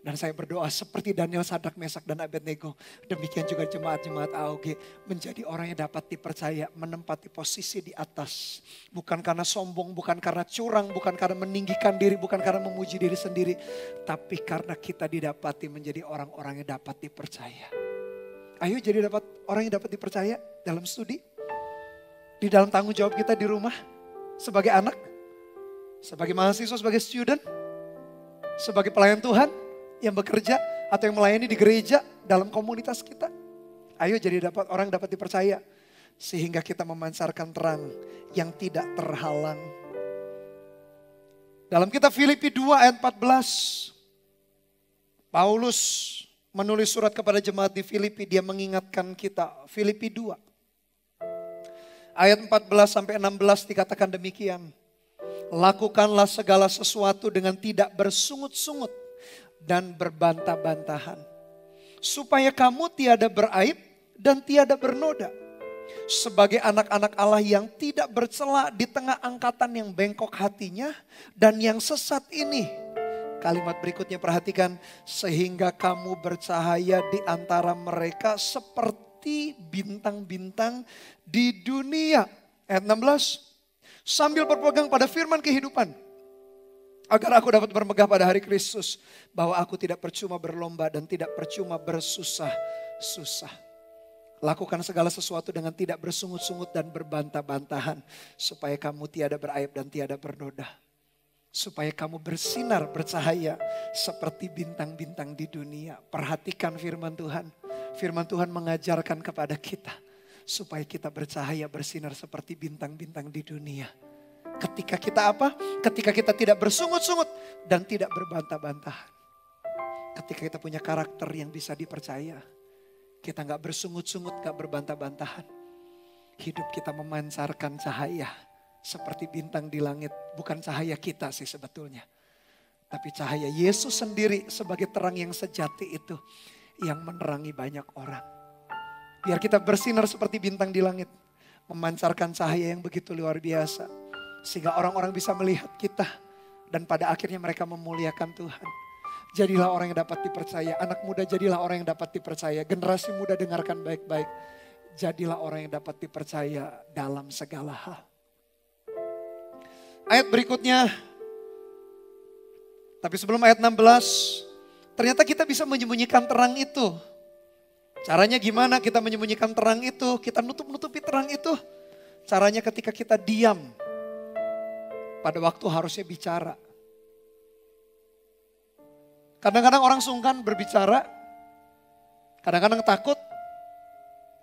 [SPEAKER 5] Dan saya berdoa seperti Daniel, Sadrak, Mesak dan Abednego. Demikian juga jemaat-jemaat AOG menjadi orang yang dapat dipercaya, menempati posisi di atas. Bukan karena sombong, bukan karena curang, bukan karena meninggikan diri, bukan karena memuji diri sendiri. Tapi karena kita didapati menjadi orang-orang yang dapat dipercaya. Ayo jadi orang yang dapat dipercaya dalam studi. Di dalam tanggung jawab kita di rumah. Sebagai anak. Sebagai mahasiswa, sebagai student. Sebagai pelayan Tuhan yang bekerja atau yang melayani di gereja dalam komunitas kita. Ayo jadi orang dapat dipercaya. Sehingga kita memancarkan terang yang tidak terhalang. Dalam kitab Filipi 2 ayat 14. Paulus menulis surat kepada jemaat di Filipi. Dia mengingatkan kita. Filipi 2. Ayat 14 sampai 16 dikatakan demikian. Lakukanlah segala sesuatu dengan tidak bersungut-sungut dan berbantah-bantahan. Supaya kamu tiada beraib dan tiada bernoda. Sebagai anak-anak Allah yang tidak bercela di tengah angkatan yang bengkok hatinya dan yang sesat ini. Kalimat berikutnya perhatikan. Sehingga kamu bercahaya di antara mereka seperti bintang-bintang di dunia. Ayat 16. Sambil berpegang pada firman kehidupan. Agar aku dapat bermegah pada hari Kristus. Bahwa aku tidak percuma berlomba dan tidak percuma bersusah-susah. Lakukan segala sesuatu dengan tidak bersungut-sungut dan berbantah-bantahan. Supaya kamu tiada beraib dan tiada bernoda. Supaya kamu bersinar, bercahaya seperti bintang-bintang di dunia. Perhatikan firman Tuhan. Firman Tuhan mengajarkan kepada kita. Supaya kita bercahaya, bersinar seperti bintang-bintang di dunia. Ketika kita apa? Ketika kita tidak bersungut-sungut dan tidak berbantah-bantahan. Ketika kita punya karakter yang bisa dipercaya. Kita gak bersungut-sungut, gak berbantah-bantahan. Hidup kita memancarkan cahaya seperti bintang di langit. Bukan cahaya kita sih sebetulnya. Tapi cahaya Yesus sendiri sebagai terang yang sejati itu. Yang menerangi banyak orang. Biar kita bersinar seperti bintang di langit. Memancarkan cahaya yang begitu luar biasa. Sehingga orang-orang bisa melihat kita. Dan pada akhirnya mereka memuliakan Tuhan. Jadilah orang yang dapat dipercaya. Anak muda jadilah orang yang dapat dipercaya. Generasi muda dengarkan baik-baik. Jadilah orang yang dapat dipercaya dalam segala hal. Ayat berikutnya. Tapi sebelum ayat 16. Ternyata kita bisa menyembunyikan terang itu. Caranya gimana kita menyembunyikan terang itu? Kita nutupi terang itu. Caranya ketika kita diam. Pada waktu harusnya bicara. Kadang-kadang orang sungkan berbicara. Kadang-kadang takut.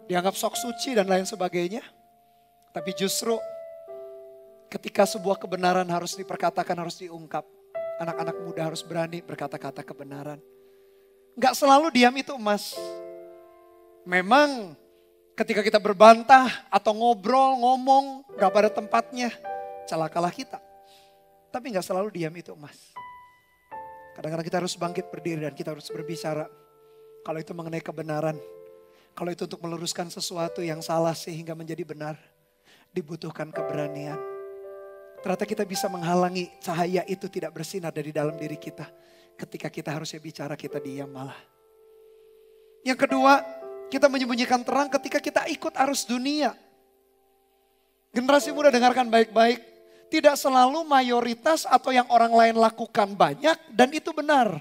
[SPEAKER 5] Dianggap sok suci dan lain sebagainya. Tapi justru ketika sebuah kebenaran harus diperkatakan, harus diungkap. Anak-anak muda harus berani berkata-kata kebenaran. Gak selalu diam itu emas. Memang ketika kita berbantah atau ngobrol, ngomong, gak pada tempatnya, celakalah kita. Tapi gak selalu diam itu emas. Kadang-kadang kita harus bangkit berdiri dan kita harus berbicara. Kalau itu mengenai kebenaran, kalau itu untuk meluruskan sesuatu yang salah sehingga menjadi benar, dibutuhkan keberanian. Ternyata kita bisa menghalangi cahaya itu tidak bersinar dari dalam diri kita. Ketika kita harusnya bicara, kita diam malah. Yang kedua, kita menyembunyikan terang ketika kita ikut arus dunia. Generasi muda dengarkan baik-baik. Tidak selalu mayoritas atau yang orang lain lakukan banyak dan itu benar.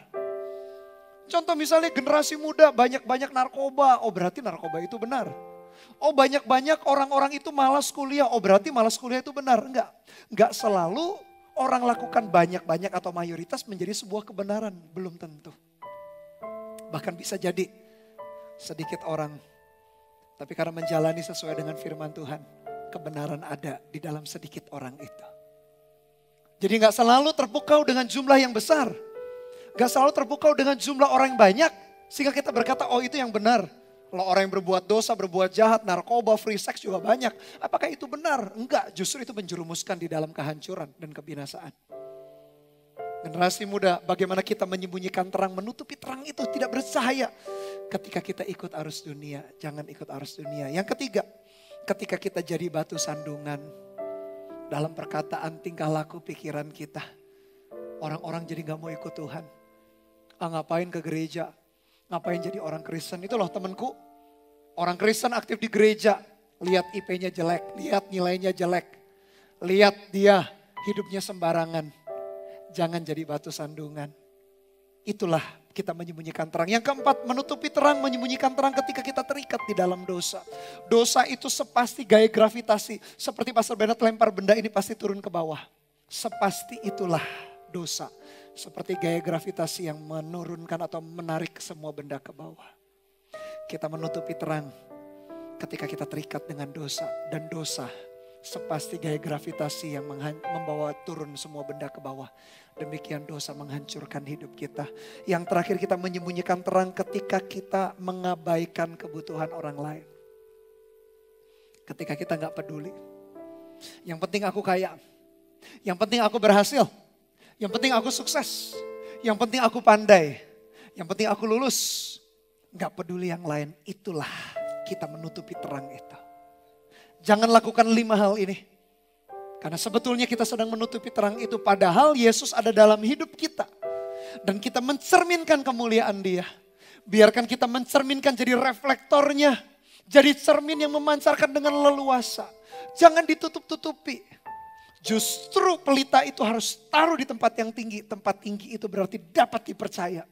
[SPEAKER 5] Contoh misalnya generasi muda banyak-banyak narkoba. Oh berarti narkoba itu benar. Oh banyak-banyak orang-orang itu malas kuliah. Oh berarti malas kuliah itu benar. Enggak selalu orang lakukan banyak-banyak atau mayoritas menjadi sebuah kebenaran. Belum tentu. Bahkan bisa jadi sedikit orang. Tapi karena menjalani sesuai dengan firman Tuhan. Kebenaran ada di dalam sedikit orang itu. Jadi gak selalu terpukau dengan jumlah yang besar. Gak selalu terpukau dengan jumlah orang yang banyak. Sehingga kita berkata, oh itu yang benar. Kalau orang yang berbuat dosa, berbuat jahat, narkoba, free sex juga banyak. Apakah itu benar? Enggak, justru itu menjerumuskan di dalam kehancuran dan kebinasaan. Generasi muda, bagaimana kita menyembunyikan terang, menutupi terang itu tidak bercahaya. Ketika kita ikut arus dunia, jangan ikut arus dunia. Yang ketiga, ketika kita jadi batu sandungan dalam perkataan, tingkah laku, pikiran kita. Orang-orang jadi gak mau ikut Tuhan. Ngapain ke gereja? Ngapain jadi orang Kristen? Itu loh temanku. Orang Kristen aktif di gereja. Lihat IP-nya jelek. Lihat nilainya jelek. Lihat dia hidupnya sembarangan. Jangan jadi batu sandungan. Itulah kita menyembunyikan terang. Yang keempat, menutupi terang, menyembunyikan terang ketika kita terikat di dalam dosa. Dosa itu sepasti gaya gravitasi. Seperti Pastor Bernard lempar benda ini pasti turun ke bawah. Sepasti itulah dosa. Seperti gaya gravitasi yang menurunkan atau menarik semua benda ke bawah. Kita menutupi terang ketika kita terikat dengan dosa. Dan dosa sepasti gaya gravitasi yang membawa turun semua benda ke bawah. Demikian dosa menghancurkan hidup kita. Yang terakhir, kita menyembunyikan terang ketika kita mengabaikan kebutuhan orang lain. Ketika kita gak peduli. Yang penting aku kaya. Yang penting aku berhasil. Yang penting aku sukses. Yang penting aku pandai. Yang penting aku lulus. Gak peduli yang lain. Itulah kita menutupi terang itu. Jangan lakukan 5 hal ini. Karena sebetulnya kita sedang menutupi terang itu. Padahal Yesus ada dalam hidup kita. Dan kita mencerminkan kemuliaan Dia. Biarkan kita mencerminkan jadi reflektornya. Jadi cermin yang memancarkan dengan leluasa. Jangan ditutup-tutupi. Justru pelita itu harus taruh di tempat yang tinggi. Tempat tinggi itu berarti dapat dipercaya.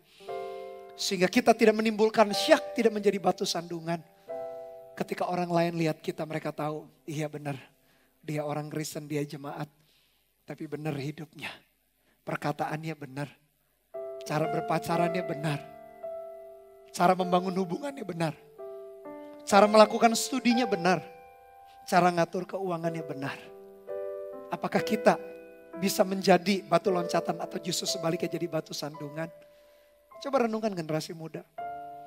[SPEAKER 5] Sehingga kita tidak menimbulkan syak, tidak menjadi batu sandungan. Ketika orang lain lihat kita, mereka tahu, iya benar. Dia orang Kristen, dia jemaat. Tapi benar hidupnya. Perkataannya benar. Cara berpacarannya benar. Cara membangun hubungannya benar. Cara melakukan studinya benar. Cara ngatur keuangannya benar. Apakah kita bisa menjadi batu loncatan atau justru sebaliknya jadi batu sandungan? Coba renungkan generasi muda.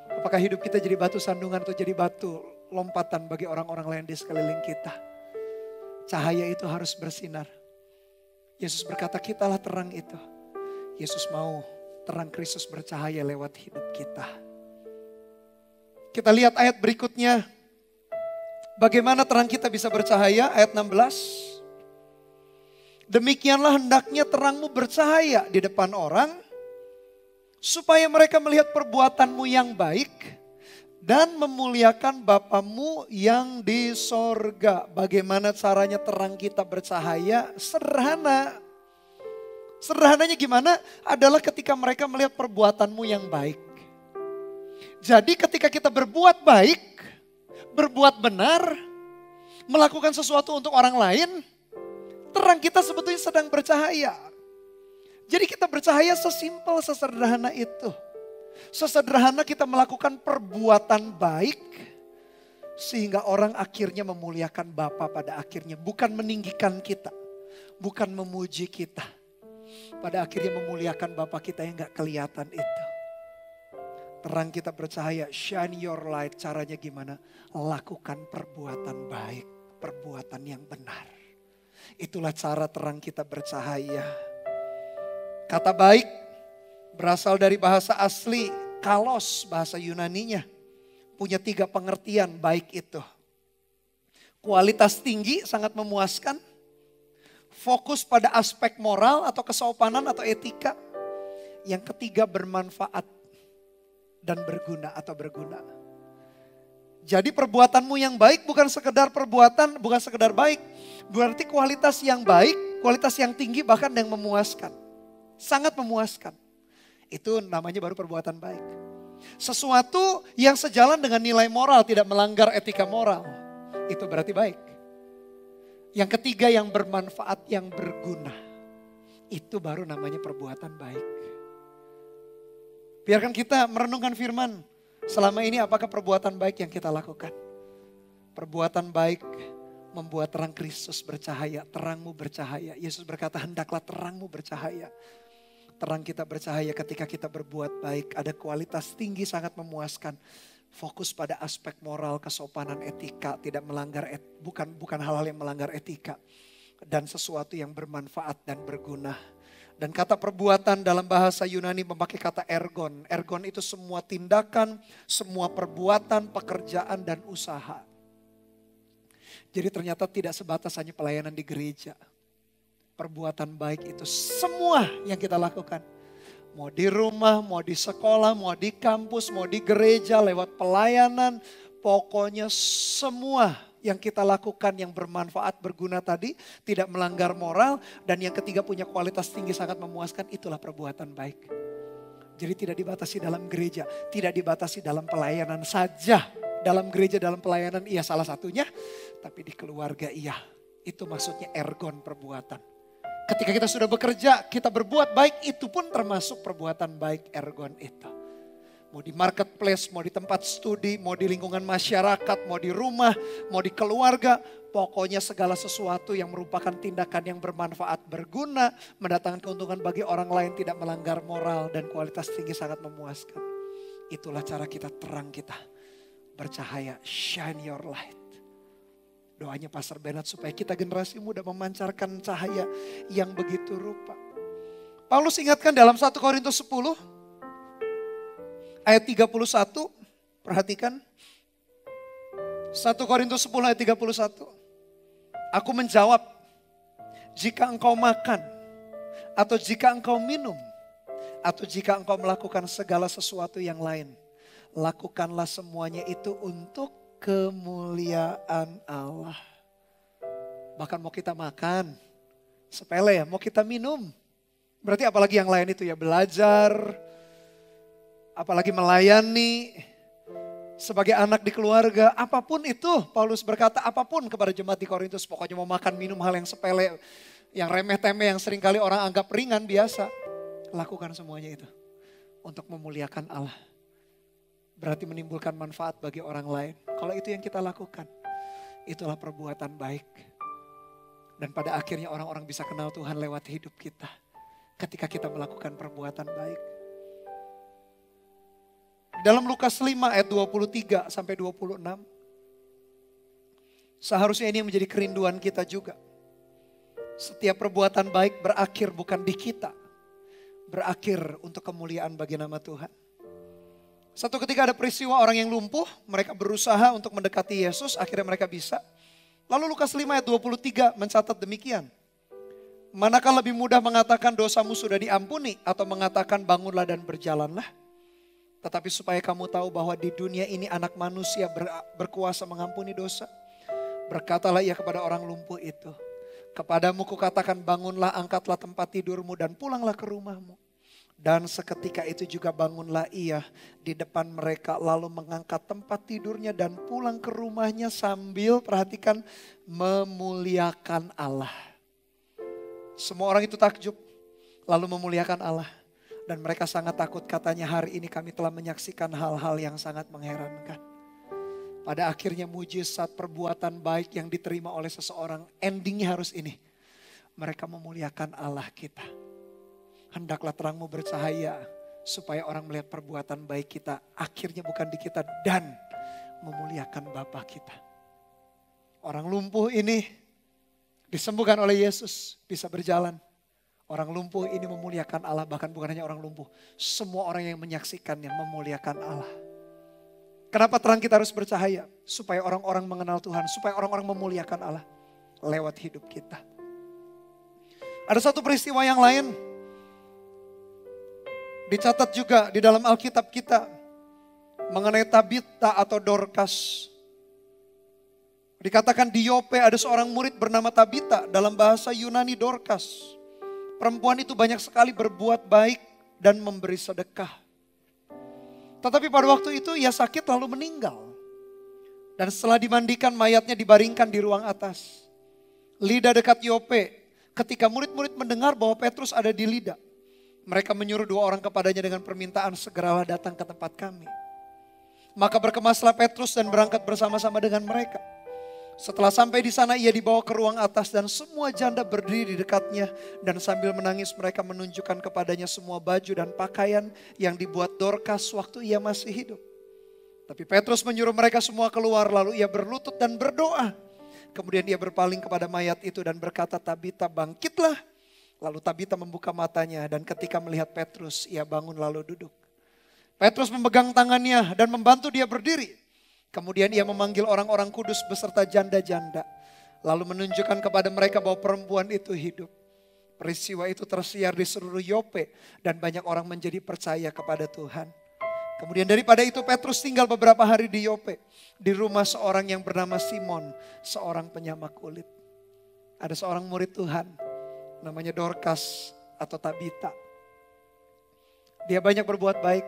[SPEAKER 5] Apakah hidup kita jadi batu sandungan atau jadi batu lompatan bagi orang-orang lain di sekeliling kita? Cahaya itu harus bersinar. Yesus berkata, kitalah terang itu. Yesus mau terang Kristus bercahaya lewat hidup kita. Kita lihat ayat berikutnya. Bagaimana terang kita bisa bercahaya? Ayat 16. Demikianlah hendaknya terangmu bercahaya di depan orang, supaya mereka melihat perbuatanmu yang baik dan memuliakan Bapamu yang di sorga. Bagaimana caranya terang kita bercahaya? Sederhana. Sederhananya gimana? Adalah ketika mereka melihat perbuatanmu yang baik. Jadi ketika kita berbuat baik, berbuat benar, melakukan sesuatu untuk orang lain, terang kita sebetulnya sedang bercahaya. Jadi kita bercahaya sesimpel, sesederhana itu. Sesederhana kita melakukan perbuatan baik. Sehingga orang akhirnya memuliakan Bapa pada akhirnya. Bukan meninggikan kita. Bukan memuji kita. Pada akhirnya memuliakan Bapa kita yang gak kelihatan itu. Terang kita bercahaya, shine your light. Caranya gimana? Lakukan perbuatan baik. Perbuatan yang benar. Itulah cara terang kita bercahaya. Kata baik berasal dari bahasa asli kalos, bahasa Yunaninya. Punya 3 pengertian baik itu. Kualitas tinggi, sangat memuaskan. Fokus pada aspek moral atau kesopanan atau etika. Yang ketiga bermanfaat dan berguna atau berguna. Jadi perbuatanmu yang baik bukan sekedar perbuatan, bukan sekedar baik. Berarti kualitas yang baik, kualitas yang tinggi bahkan yang memuaskan. Sangat memuaskan. Itu namanya baru perbuatan baik. Sesuatu yang sejalan dengan nilai moral, tidak melanggar etika moral. Itu berarti baik. Yang ketiga yang bermanfaat, yang berguna. Itu baru namanya perbuatan baik. Biarkan kita merenungkan firman. Selama ini apakah perbuatan baik yang kita lakukan? Perbuatan baik membuat terang Kristus bercahaya, terangmu bercahaya. Yesus berkata, hendaklah terangmu bercahaya. Terang kita bercahaya ketika kita berbuat baik. Ada kualitas tinggi, sangat memuaskan. Fokus pada aspek moral, kesopanan, etika, tidak melanggar, bukan hal-hal yang melanggar etika. Dan sesuatu yang bermanfaat dan berguna. Dan kata perbuatan dalam bahasa Yunani memakai kata ergon. Ergon itu semua tindakan, semua perbuatan, pekerjaan dan usaha. Jadi ternyata tidak sebatas hanya pelayanan di gereja. Perbuatan baik itu semua yang kita lakukan. Mau di rumah, mau di sekolah, mau di kampus, mau di gereja, lewat pelayanan. Pokoknya semua yang kita lakukan yang bermanfaat, berguna tadi, tidak melanggar moral, dan yang ketiga punya kualitas tinggi sangat memuaskan, itulah perbuatan baik. Jadi tidak dibatasi dalam gereja, tidak dibatasi dalam pelayanan saja. Dalam gereja, dalam pelayanan iya salah satunya, tapi di keluarga iya. Itu maksudnya ergon perbuatan. Ketika kita sudah bekerja, kita berbuat baik, itu pun termasuk perbuatan baik ergon itu. Mau di marketplace, mau di tempat studi, mau di lingkungan masyarakat, mau di rumah, mau di keluarga. Pokoknya segala sesuatu yang merupakan tindakan yang bermanfaat, berguna, mendatangkan keuntungan bagi orang lain, tidak melanggar moral dan kualitas tinggi sangat memuaskan. Itulah cara kita, terang kita bercahaya, shine your light. Doanya Pastor Bernard supaya kita generasi muda memancarkan cahaya yang begitu rupa. Paulus ingatkan dalam 1 Korintus 10. Ayat 31, perhatikan. 1 Korintus 10 ayat 31. Aku menjawab, jika engkau makan, atau jika engkau minum, atau jika engkau melakukan segala sesuatu yang lain, lakukanlah semuanya itu untuk kemuliaan Allah. Bahkan mau kita makan, sepele ya, mau kita minum. Berarti apalagi yang lain itu ya, belajar, apalagi melayani sebagai anak di keluarga, apapun itu. Paulus berkata apapun kepada jemaat di Korintus, pokoknya mau makan minum hal yang sepele, yang remeh-temeh, yang seringkali orang anggap ringan biasa. Lakukan semuanya itu untuk memuliakan Allah. Berarti menimbulkan manfaat bagi orang lain. Kalau itu yang kita lakukan, itulah perbuatan baik. Dan pada akhirnya orang-orang bisa kenal Tuhan lewat hidup kita. Ketika kita melakukan perbuatan baik. Dalam Lukas 5 ayat 23 sampai 26. Seharusnya ini yang menjadi kerinduan kita juga. Setiap perbuatan baik berakhir bukan di kita. Berakhir untuk kemuliaan bagi nama Tuhan. Satu ketika ada peristiwa orang yang lumpuh. Mereka berusaha untuk mendekati Yesus. Akhirnya mereka bisa. Lalu Lukas 5 ayat 23 mencatat demikian. Manakah lebih mudah mengatakan dosamu sudah diampuni. Atau mengatakan bangunlah dan berjalanlah. Tetapi supaya kamu tahu bahwa di dunia ini anak manusia berkuasa mengampuni dosa. Berkatalah ia kepada orang lumpuh itu. Kepadamu kukatakan bangunlah, angkatlah tempat tidurmu dan pulanglah ke rumahmu. Dan seketika itu juga bangunlah ia di depan mereka. Lalu mengangkat tempat tidurnya dan pulang ke rumahnya sambil, perhatikan, memuliakan Allah. Semua orang itu takjub lalu memuliakan Allah. Dan mereka sangat takut, katanya hari ini kami telah menyaksikan hal-hal yang sangat mengherankan. Pada akhirnya mujizat perbuatan baik yang diterima oleh seseorang, endingnya harus ini. Mereka memuliakan Allah kita. Hendaklah terangmu bercahaya supaya orang melihat perbuatan baik kita. Akhirnya bukan di kita dan memuliakan Bapa kita. Orang lumpuh ini disembuhkan oleh Yesus, bisa berjalan. Orang lumpuh ini memuliakan Allah, bahkan bukan hanya orang lumpuh. Semua orang yang menyaksikannya memuliakan Allah. Kenapa terang kita harus bercahaya? Supaya orang-orang mengenal Tuhan, supaya orang-orang memuliakan Allah lewat hidup kita. Ada satu peristiwa yang lain. Dicatat juga di dalam Alkitab kita mengenai Tabita atau Dorcas. Dikatakan di Yope ada seorang murid bernama Tabita, dalam bahasa Yunani Dorcas. Perempuan itu banyak sekali berbuat baik dan memberi sedekah. Tetapi pada waktu itu ia sakit lalu meninggal. Dan setelah dimandikan mayatnya dibaringkan di ruang atas. Lida dekat Yope, ketika murid-murid mendengar bahwa Petrus ada di Lida. Mereka menyuruh 2 orang kepadanya dengan permintaan segeralah datang ke tempat kami. Maka berkemaslah Petrus dan berangkat bersama-sama dengan mereka. Setelah sampai di sana ia dibawa ke ruang atas dan semua janda berdiri di dekatnya. Dan sambil menangis mereka menunjukkan kepadanya semua baju dan pakaian yang dibuat Dorcas waktu ia masih hidup. Tapi Petrus menyuruh mereka semua keluar, lalu ia berlutut dan berdoa. Kemudian ia berpaling kepada mayat itu dan berkata, Tabita bangkitlah. Lalu Tabita membuka matanya dan ketika melihat Petrus ia bangun lalu duduk. Petrus memegang tangannya dan membantu dia berdiri. Kemudian ia memanggil orang-orang kudus beserta janda-janda. Lalu menunjukkan kepada mereka bahwa perempuan itu hidup. Peristiwa itu tersiar di seluruh Yope dan banyak orang menjadi percaya kepada Tuhan. Kemudian daripada itu Petrus tinggal beberapa hari di Yope. Di rumah seorang yang bernama Simon, seorang penyamak kulit. Ada seorang murid Tuhan namanya Dorcas atau Tabita. Dia banyak berbuat baik.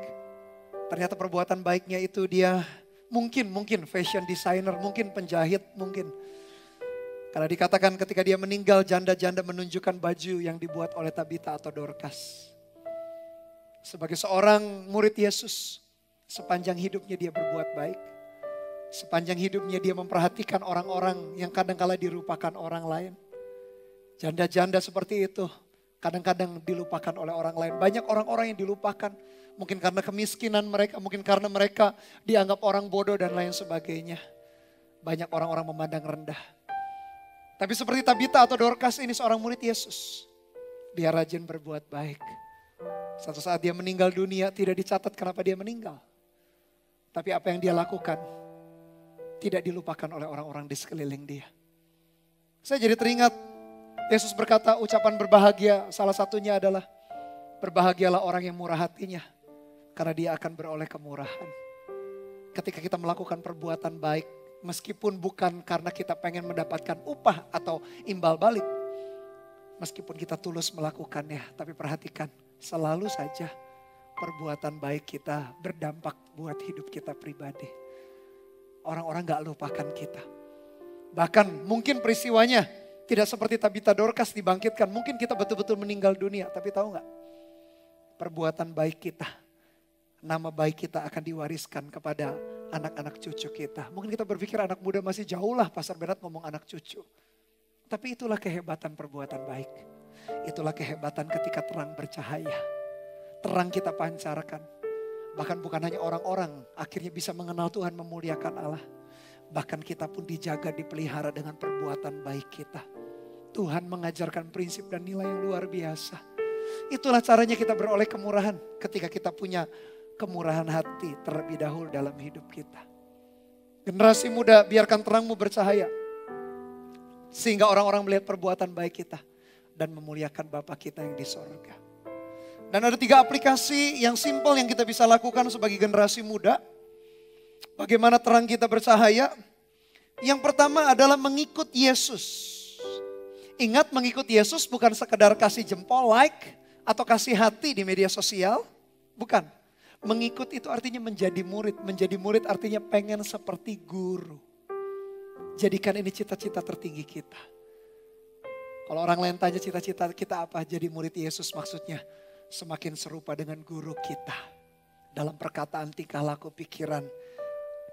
[SPEAKER 5] Ternyata perbuatan baiknya itu dia mungkin fashion designer, mungkin penjahit, mungkin. Karena dikatakan ketika dia meninggal janda-janda menunjukkan baju yang dibuat oleh Tabita atau Dorcas. Sebagai seorang murid Yesus, sepanjang hidupnya dia berbuat baik. Sepanjang hidupnya dia memperhatikan orang-orang yang kadang-kala dilupakan orang lain. Janda-janda seperti itu kadang-kadang dilupakan oleh orang lain. Banyak orang-orang yang dilupakan. Mungkin karena kemiskinan mereka, mungkin karena mereka dianggap orang bodoh dan lain sebagainya. Banyak orang-orang memandang rendah. Tapi seperti Tabita atau Dorcas ini seorang murid Yesus. Dia rajin berbuat baik. Suatu saat dia meninggal dunia tidak dicatat kenapa dia meninggal. Tapi apa yang dia lakukan tidak dilupakan oleh orang-orang di sekeliling dia. Saya jadi teringat Yesus berkata ucapan berbahagia salah satunya adalah berbahagialah orang yang murah hatinya. Karena dia akan beroleh kemurahan. Ketika kita melakukan perbuatan baik, meskipun bukan karena kita pengen mendapatkan upah atau imbal balik. Meskipun kita tulus melakukannya, tapi perhatikan selalu saja perbuatan baik kita berdampak buat hidup kita pribadi. Orang-orang gak lupakan kita. Bahkan mungkin peristiwanya tidak seperti Tabita Dorcas dibangkitkan. Mungkin kita betul-betul meninggal dunia, tapi tahu gak? Perbuatan baik kita. Nama baik kita akan diwariskan kepada anak-anak cucu kita. Mungkin kita berpikir anak muda masih jauh lah Pastor Bernard ngomong anak cucu. Tapi itulah kehebatan perbuatan baik. Itulah kehebatan ketika terang bercahaya. Terang kita pancarkan. Bahkan bukan hanya orang-orang akhirnya bisa mengenal Tuhan, memuliakan Allah. Bahkan kita pun dijaga, dipelihara dengan perbuatan baik kita. Tuhan mengajarkan prinsip dan nilai yang luar biasa. Itulah caranya kita beroleh kemurahan ketika kita punya kemurahan hati terlebih dahulu dalam hidup kita. Generasi muda, biarkan terangmu bercahaya. Sehingga orang-orang melihat perbuatan baik kita. Dan memuliakan Bapa kita yang di sorga. Dan ada 3 aplikasi yang simpel yang kita bisa lakukan sebagai generasi muda. Bagaimana terang kita bercahaya? Yang pertama adalah mengikut Yesus. Ingat, mengikut Yesus bukan sekedar kasih jempol, like, atau kasih hati di media sosial. Bukan. Mengikut itu artinya menjadi murid. Menjadi murid artinya pengen seperti guru. Jadikan ini cita-cita tertinggi kita. Kalau orang lain tanya cita-cita kita apa? Jadi murid Yesus maksudnya. Semakin serupa dengan guru kita. Dalam perkataan, tingkah laku, pikiran.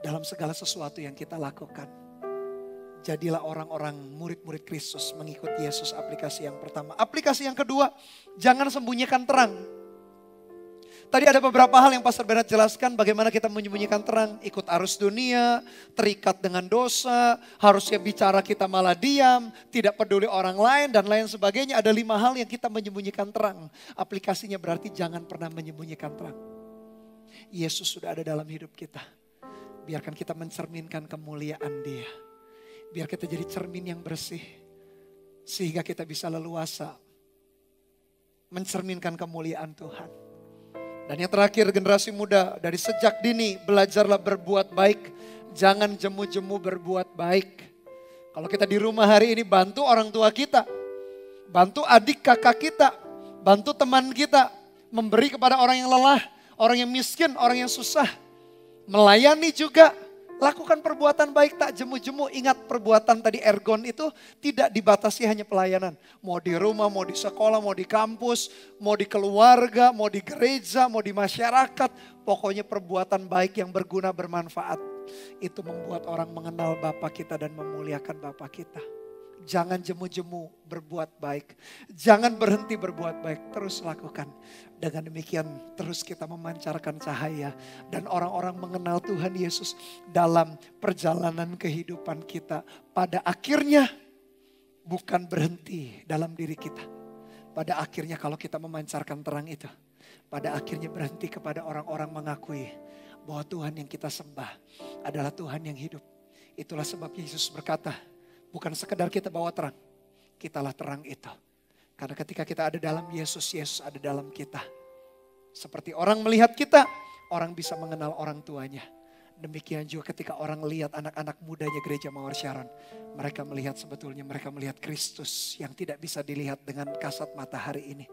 [SPEAKER 5] Dalam segala sesuatu yang kita lakukan. Jadilah orang-orang murid-murid Kristus mengikut Yesus, aplikasi yang pertama. Aplikasi yang kedua, jangan sembunyikan terang. Tadi ada beberapa hal yang Pastor Bernard jelaskan bagaimana kita menyembunyikan terang. Ikut arus dunia, terikat dengan dosa, harusnya bicara kita malah diam, tidak peduli orang lain dan lain sebagainya. Ada 5 hal yang kita menyembunyikan terang. Aplikasinya berarti jangan pernah menyembunyikan terang. Yesus sudah ada dalam hidup kita. Biarkan kita mencerminkan kemuliaan Dia. Biar kita jadi cermin yang bersih. Sehingga kita bisa leluasa mencerminkan kemuliaan Tuhan. Dan yang terakhir, generasi muda, dari sejak dini belajarlah berbuat baik. Jangan jemu-jemu berbuat baik. Kalau kita di rumah hari ini bantu orang tua kita. Bantu adik kakak kita. Bantu teman kita. Memberi kepada orang yang lelah. Orang yang miskin, orang yang susah. Melayani juga. Lakukan perbuatan baik, tak jemu-jemu. Ingat perbuatan tadi ergon itu tidak dibatasi hanya pelayanan. Mau di rumah, mau di sekolah, mau di kampus, mau di keluarga, mau di gereja, mau di masyarakat. Pokoknya perbuatan baik yang berguna, bermanfaat. itu membuat orang mengenal Bapa kita dan memuliakan Bapa kita. Jangan jemu-jemu berbuat baik. Jangan berhenti berbuat baik. Terus lakukan. Dengan demikian terus kita memancarkan cahaya. Dan orang-orang mengenal Tuhan Yesus dalam perjalanan kehidupan kita. Pada akhirnya bukan berhenti dalam diri kita. Pada akhirnya kalau kita memancarkan terang itu. Pada akhirnya berhenti kepada orang-orang mengakui bahwa Tuhan yang kita sembah adalah Tuhan yang hidup. Itulah sebab Yesus berkata, bukan sekedar kita bawa terang, kitalah terang itu. Karena ketika kita ada dalam Yesus, Yesus ada dalam kita. Seperti orang melihat kita, orang bisa mengenal orang tuanya. Demikian juga ketika orang lihat anak-anak mudanya gereja Mawar Sharon. Mereka melihat sebetulnya mereka melihat Kristus yang tidak bisa dilihat dengan kasat mata hari ini.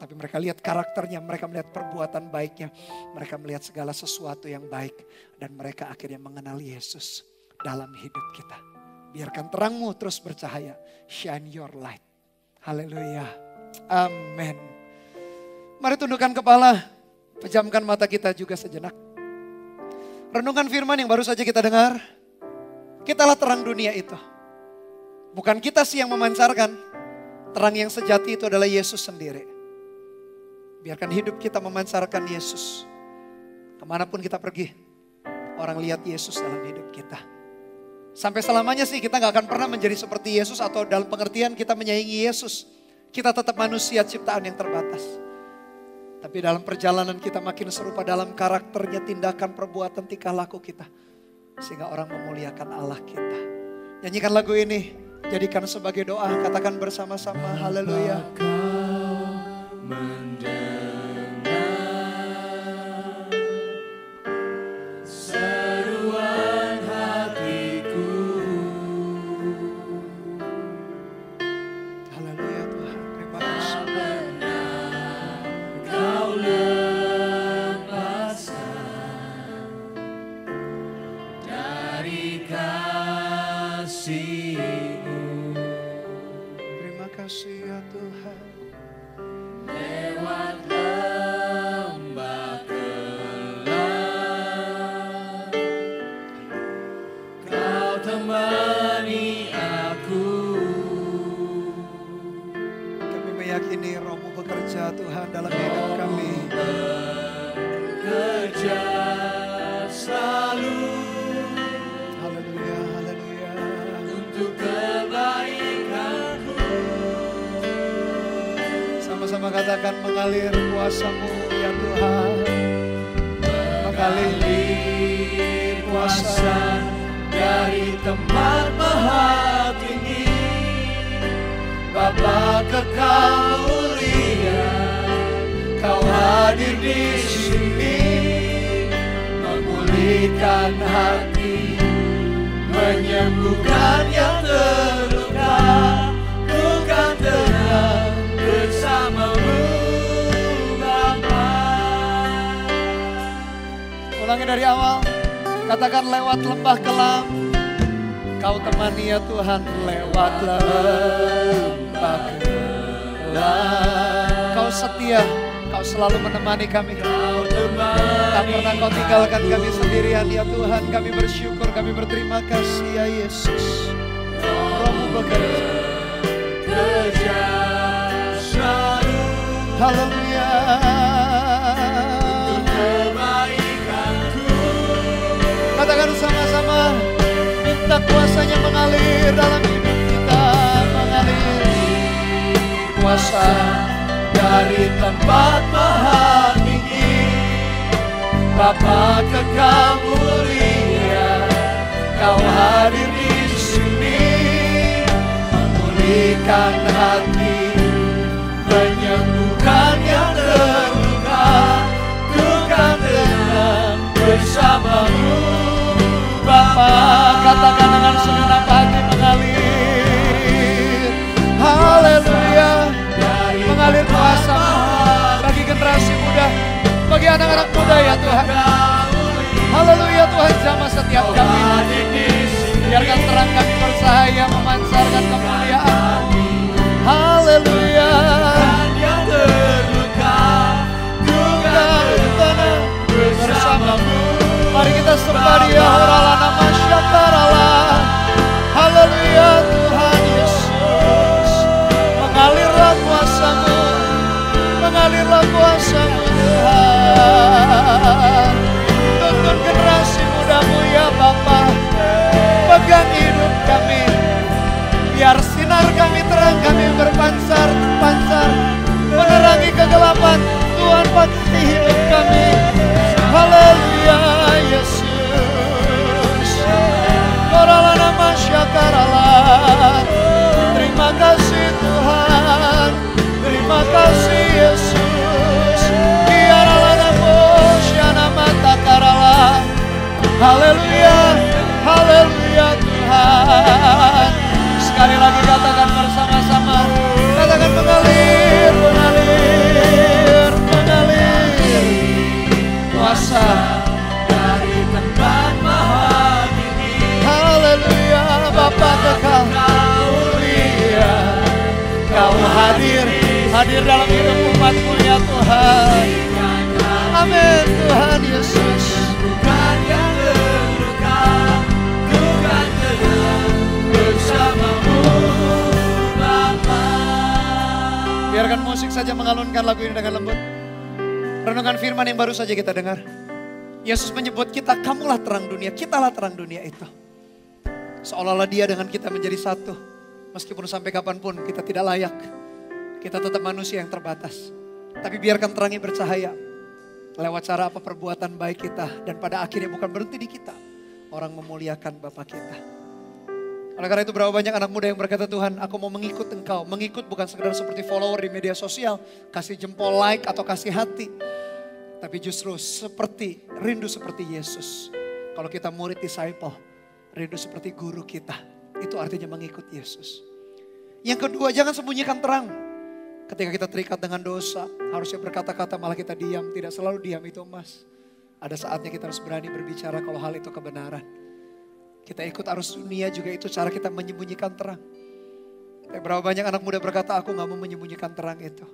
[SPEAKER 5] Tapi mereka lihat karakternya, mereka melihat perbuatan baiknya. Mereka melihat segala sesuatu yang baik. Dan mereka akhirnya mengenal Yesus dalam hidup kita. Biarkan terangmu terus bercahaya. Shine your light. Haleluya. Amin. Mari tundukkan kepala. Pejamkan mata kita juga sejenak. Renungkan firman yang baru saja kita dengar. Kitalah terang dunia itu. Bukan kita sih yang memancarkan. Terang yang sejati itu adalah Yesus sendiri. Biarkan hidup kita memancarkan Yesus. Kemanapun kita pergi. Orang lihat Yesus dalam hidup kita. Sampai selamanya sih kita gak akan pernah menjadi seperti Yesus. Atau dalam pengertian kita menyaingi Yesus. Kita tetap manusia ciptaan yang terbatas. Tapi dalam perjalanan kita makin serupa dalam karakternya, tindakan, perbuatan, tingkah laku kita. Sehingga orang memuliakan Allah kita. Nyanyikan lagu ini, jadikan sebagai doa, katakan bersama-sama, haleluya. Tuhan dalam hidup kami. Bekerja selalu. Haleluya, haleluya. Untuk kebaikanku. Sama-sama katakan mengalir kuasa-Mu ya Tuhan. Mengalir kuasa dari tempat maha tinggi. Bapa kekal mulia, Kau hadir di sini, memulihkan hati, menyembuhkan yang terluka. Ku kan tenang bersama-Mu, Bapa. Ulangi dari awal, katakan lewat lembah kelam. Kau temani ya Tuhan lewat lembah kelam. Kau setia, Kau selalu menemani kami. Tak pernah Kau tinggalkan kami sendirian ya Tuhan. Kami bersyukur, kami berterima kasih ya Yesus. Roh-Mu bekerja selalu. Haleluya. Untuk kebaikanku. Katakan sama-sama. Minta kuasa-Nya mengalir dalam hidup kita, mengalir kuasa dari tempat maha tinggi. Bapa kekal mulia, Kau hadir di sini, memulihkan hati, menyembuhkan yang terluka. Ku kan tenang bersama-Mu, Bapa. Katakan dengan segenap hati mengalir. Haleluya. Mengalir kuasa bagi generasi muda, bagi anak-anak muda ya Tuhan. Haleluya Tuhan, jamah setiap kami. Biarkan terang kami bercahaya memancarkan kemuliaan-Mu. Haleluya. Yang terluka, ku kan tenang bersama-Mu. Mari kita sembah Dia. hadir dalam hidup umat-Mu ya Tuhan. Amin Tuhan Yesus.
[SPEAKER 2] Bukan yang terluka, Tuhan tenang bersamamu Bapa.
[SPEAKER 5] Biarkan musik saja mengalunkan lagu ini dengan lembut. Renungan firman yang baru saja kita dengar. Yesus menyebut kita, kamulah terang dunia, kitalah terang dunia itu. Seolah-olah dia dengan kita menjadi satu. Meskipun sampai kapanpun kita tidak layak. Kita tetap manusia yang terbatas. Tapi biarkan terangnya bercahaya. Lewat cara apa perbuatan baik kita. Dan pada akhirnya bukan berhenti di kita. Orang memuliakan Bapa kita. Oleh karena itu berapa banyak anak muda yang berkata, Tuhan aku mau mengikut Engkau. Mengikut bukan sekedar seperti follower di media sosial. Kasih jempol like atau kasih hati. Tapi justru rindu seperti Yesus. Kalau kita murid disciple, rindu seperti guru kita. Itu artinya mengikut Yesus. Yang kedua, jangan sembunyikan terang. Ketika kita terikat dengan dosa, harusnya berkata-kata malah kita diam. Tidak selalu diam itu emas. Ada saatnya kita harus berani berbicara kalau hal itu kebenaran. Kita ikut arus dunia juga itu cara kita menyembunyikan terang. Tapi berapa banyak anak muda berkata, aku gak mau menyembunyikan terang itu.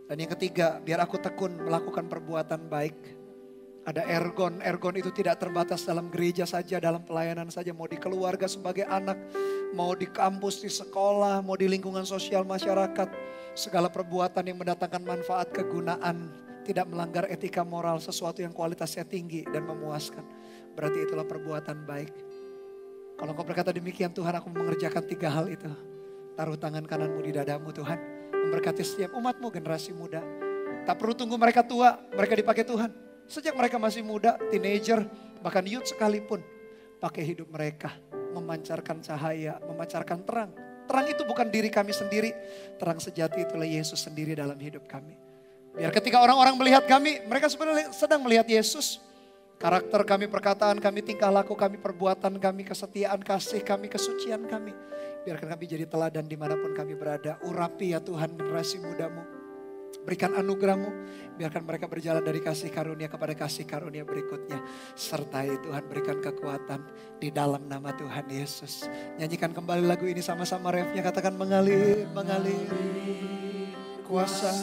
[SPEAKER 5] Dan yang ketiga, biar aku tekun melakukan perbuatan baik. Ada ergon itu tidak terbatas dalam gereja saja, dalam pelayanan saja. Mau di keluarga sebagai anak, mau di kampus, di sekolah, mau di lingkungan sosial masyarakat. Segala perbuatan yang mendatangkan manfaat, kegunaan, tidak melanggar etika moral, sesuatu yang kualitasnya tinggi dan memuaskan. Berarti itulah perbuatan baik. Kalau engkau berkata demikian, Tuhan aku mengerjakan 3 hal itu. Taruh tangan kananmu di dadamu Tuhan. Memberkati setiap umatmu generasi muda. Tak perlu tunggu mereka tua, mereka dipakai Tuhan. Sejak mereka masih muda, teenager, bahkan youth sekalipun. Pakai hidup mereka, memancarkan cahaya, memancarkan terang. Terang itu bukan diri kami sendiri. Terang sejati itulah Yesus sendiri dalam hidup kami. Biar ketika orang-orang melihat kami, mereka sebenarnya sedang melihat Yesus. Karakter kami, perkataan kami, tingkah laku kami, perbuatan kami, kesetiaan, kasih kami, kesucian kami. Biarkan kami jadi teladan dimanapun kami berada. Urapi ya Tuhan generasi mudamu. Berikan anugerah-Mu. Biarkan mereka berjalan dari kasih karunia kepada kasih karunia berikutnya. Sertai Tuhan berikan kekuatan di dalam nama Tuhan Yesus. Nyanyikan kembali lagu ini sama-sama refnya. Katakan mengalir, mengalir. Kuasa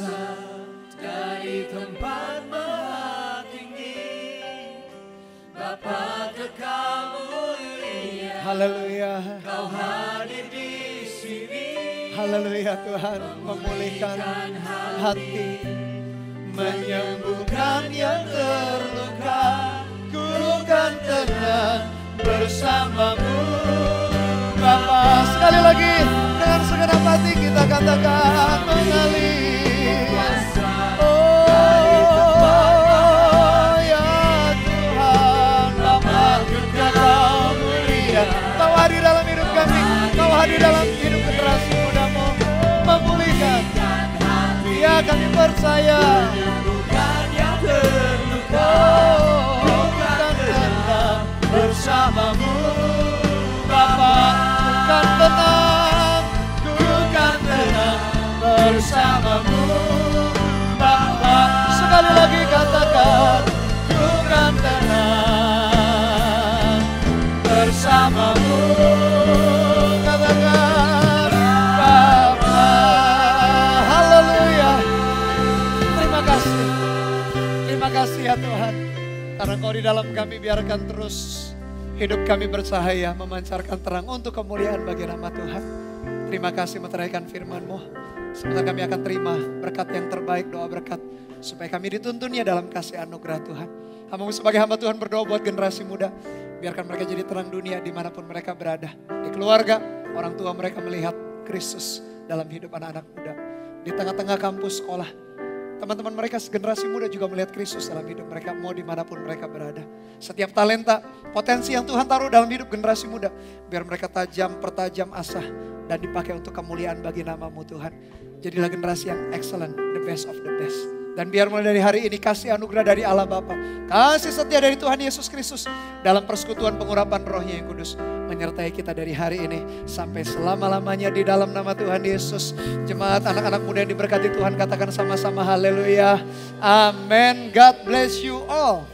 [SPEAKER 2] dari tempat maha tinggi, Bapa kekal mulia.
[SPEAKER 5] Haleluya.
[SPEAKER 2] Kau hadir di sini.
[SPEAKER 5] Haleluya Tuhan, memulihkan hati, menyembuhkan yang terluka, ku kan tenang bersamamu Bapa. Sekali lagi dengan segenap hati kita katakan mengalir. Oh ya Tuhan, Bapa kekal mulia. Kau hadir dalam hidup kami, Kau hadir dalam hidup generasi mudamu, memulihkan. Ya kami percaya,
[SPEAKER 2] Bukan yang terluka,
[SPEAKER 5] bukan tenang bersamamu Bapa. Bukan tenang, bukan tenang bersamamu Bapa. Sekali lagi katakan, bukan tenang bersamamu. Katakan Bapa. Haleluya. Terima kasih ya Tuhan. Karena Kau di dalam kami, biarkan terus hidup kami bercahaya, memancarkan terang untuk kemuliaan bagi nama Tuhan. Terima kasih meteraikan firman-Mu. Sebentar kami akan terima berkat yang terbaik, doa berkat. Supaya kami dituntunnya dalam kasih anugerah Tuhan. Hamba-Mu sebagai hamba Tuhan berdoa buat generasi muda. Biarkan mereka jadi terang dunia dimanapun mereka berada. Di keluarga, orang tua mereka melihat Kristus dalam hidup anak-anak muda. Di tengah-tengah kampus sekolah, teman-teman mereka generasi muda juga melihat Kristus dalam hidup mereka, mau dimanapun mereka berada. Setiap talenta, potensi yang Tuhan taruh dalam hidup generasi muda, biar mereka pertajam asah dan dipakai untuk kemuliaan bagi nama-Mu Tuhan. Jadilah generasi yang excellent, the best of the best. Dan biar mulai dari hari ini kasih anugerah dari Allah Bapa, kasih setia dari Tuhan Yesus Kristus dalam persekutuan pengurapan Roh-Nya yang kudus menyertai kita dari hari ini sampai selama-lamanya di dalam nama Tuhan Yesus. Jemaat anak-anak muda yang diberkati Tuhan, katakan sama-sama haleluya. Amen. God bless you all.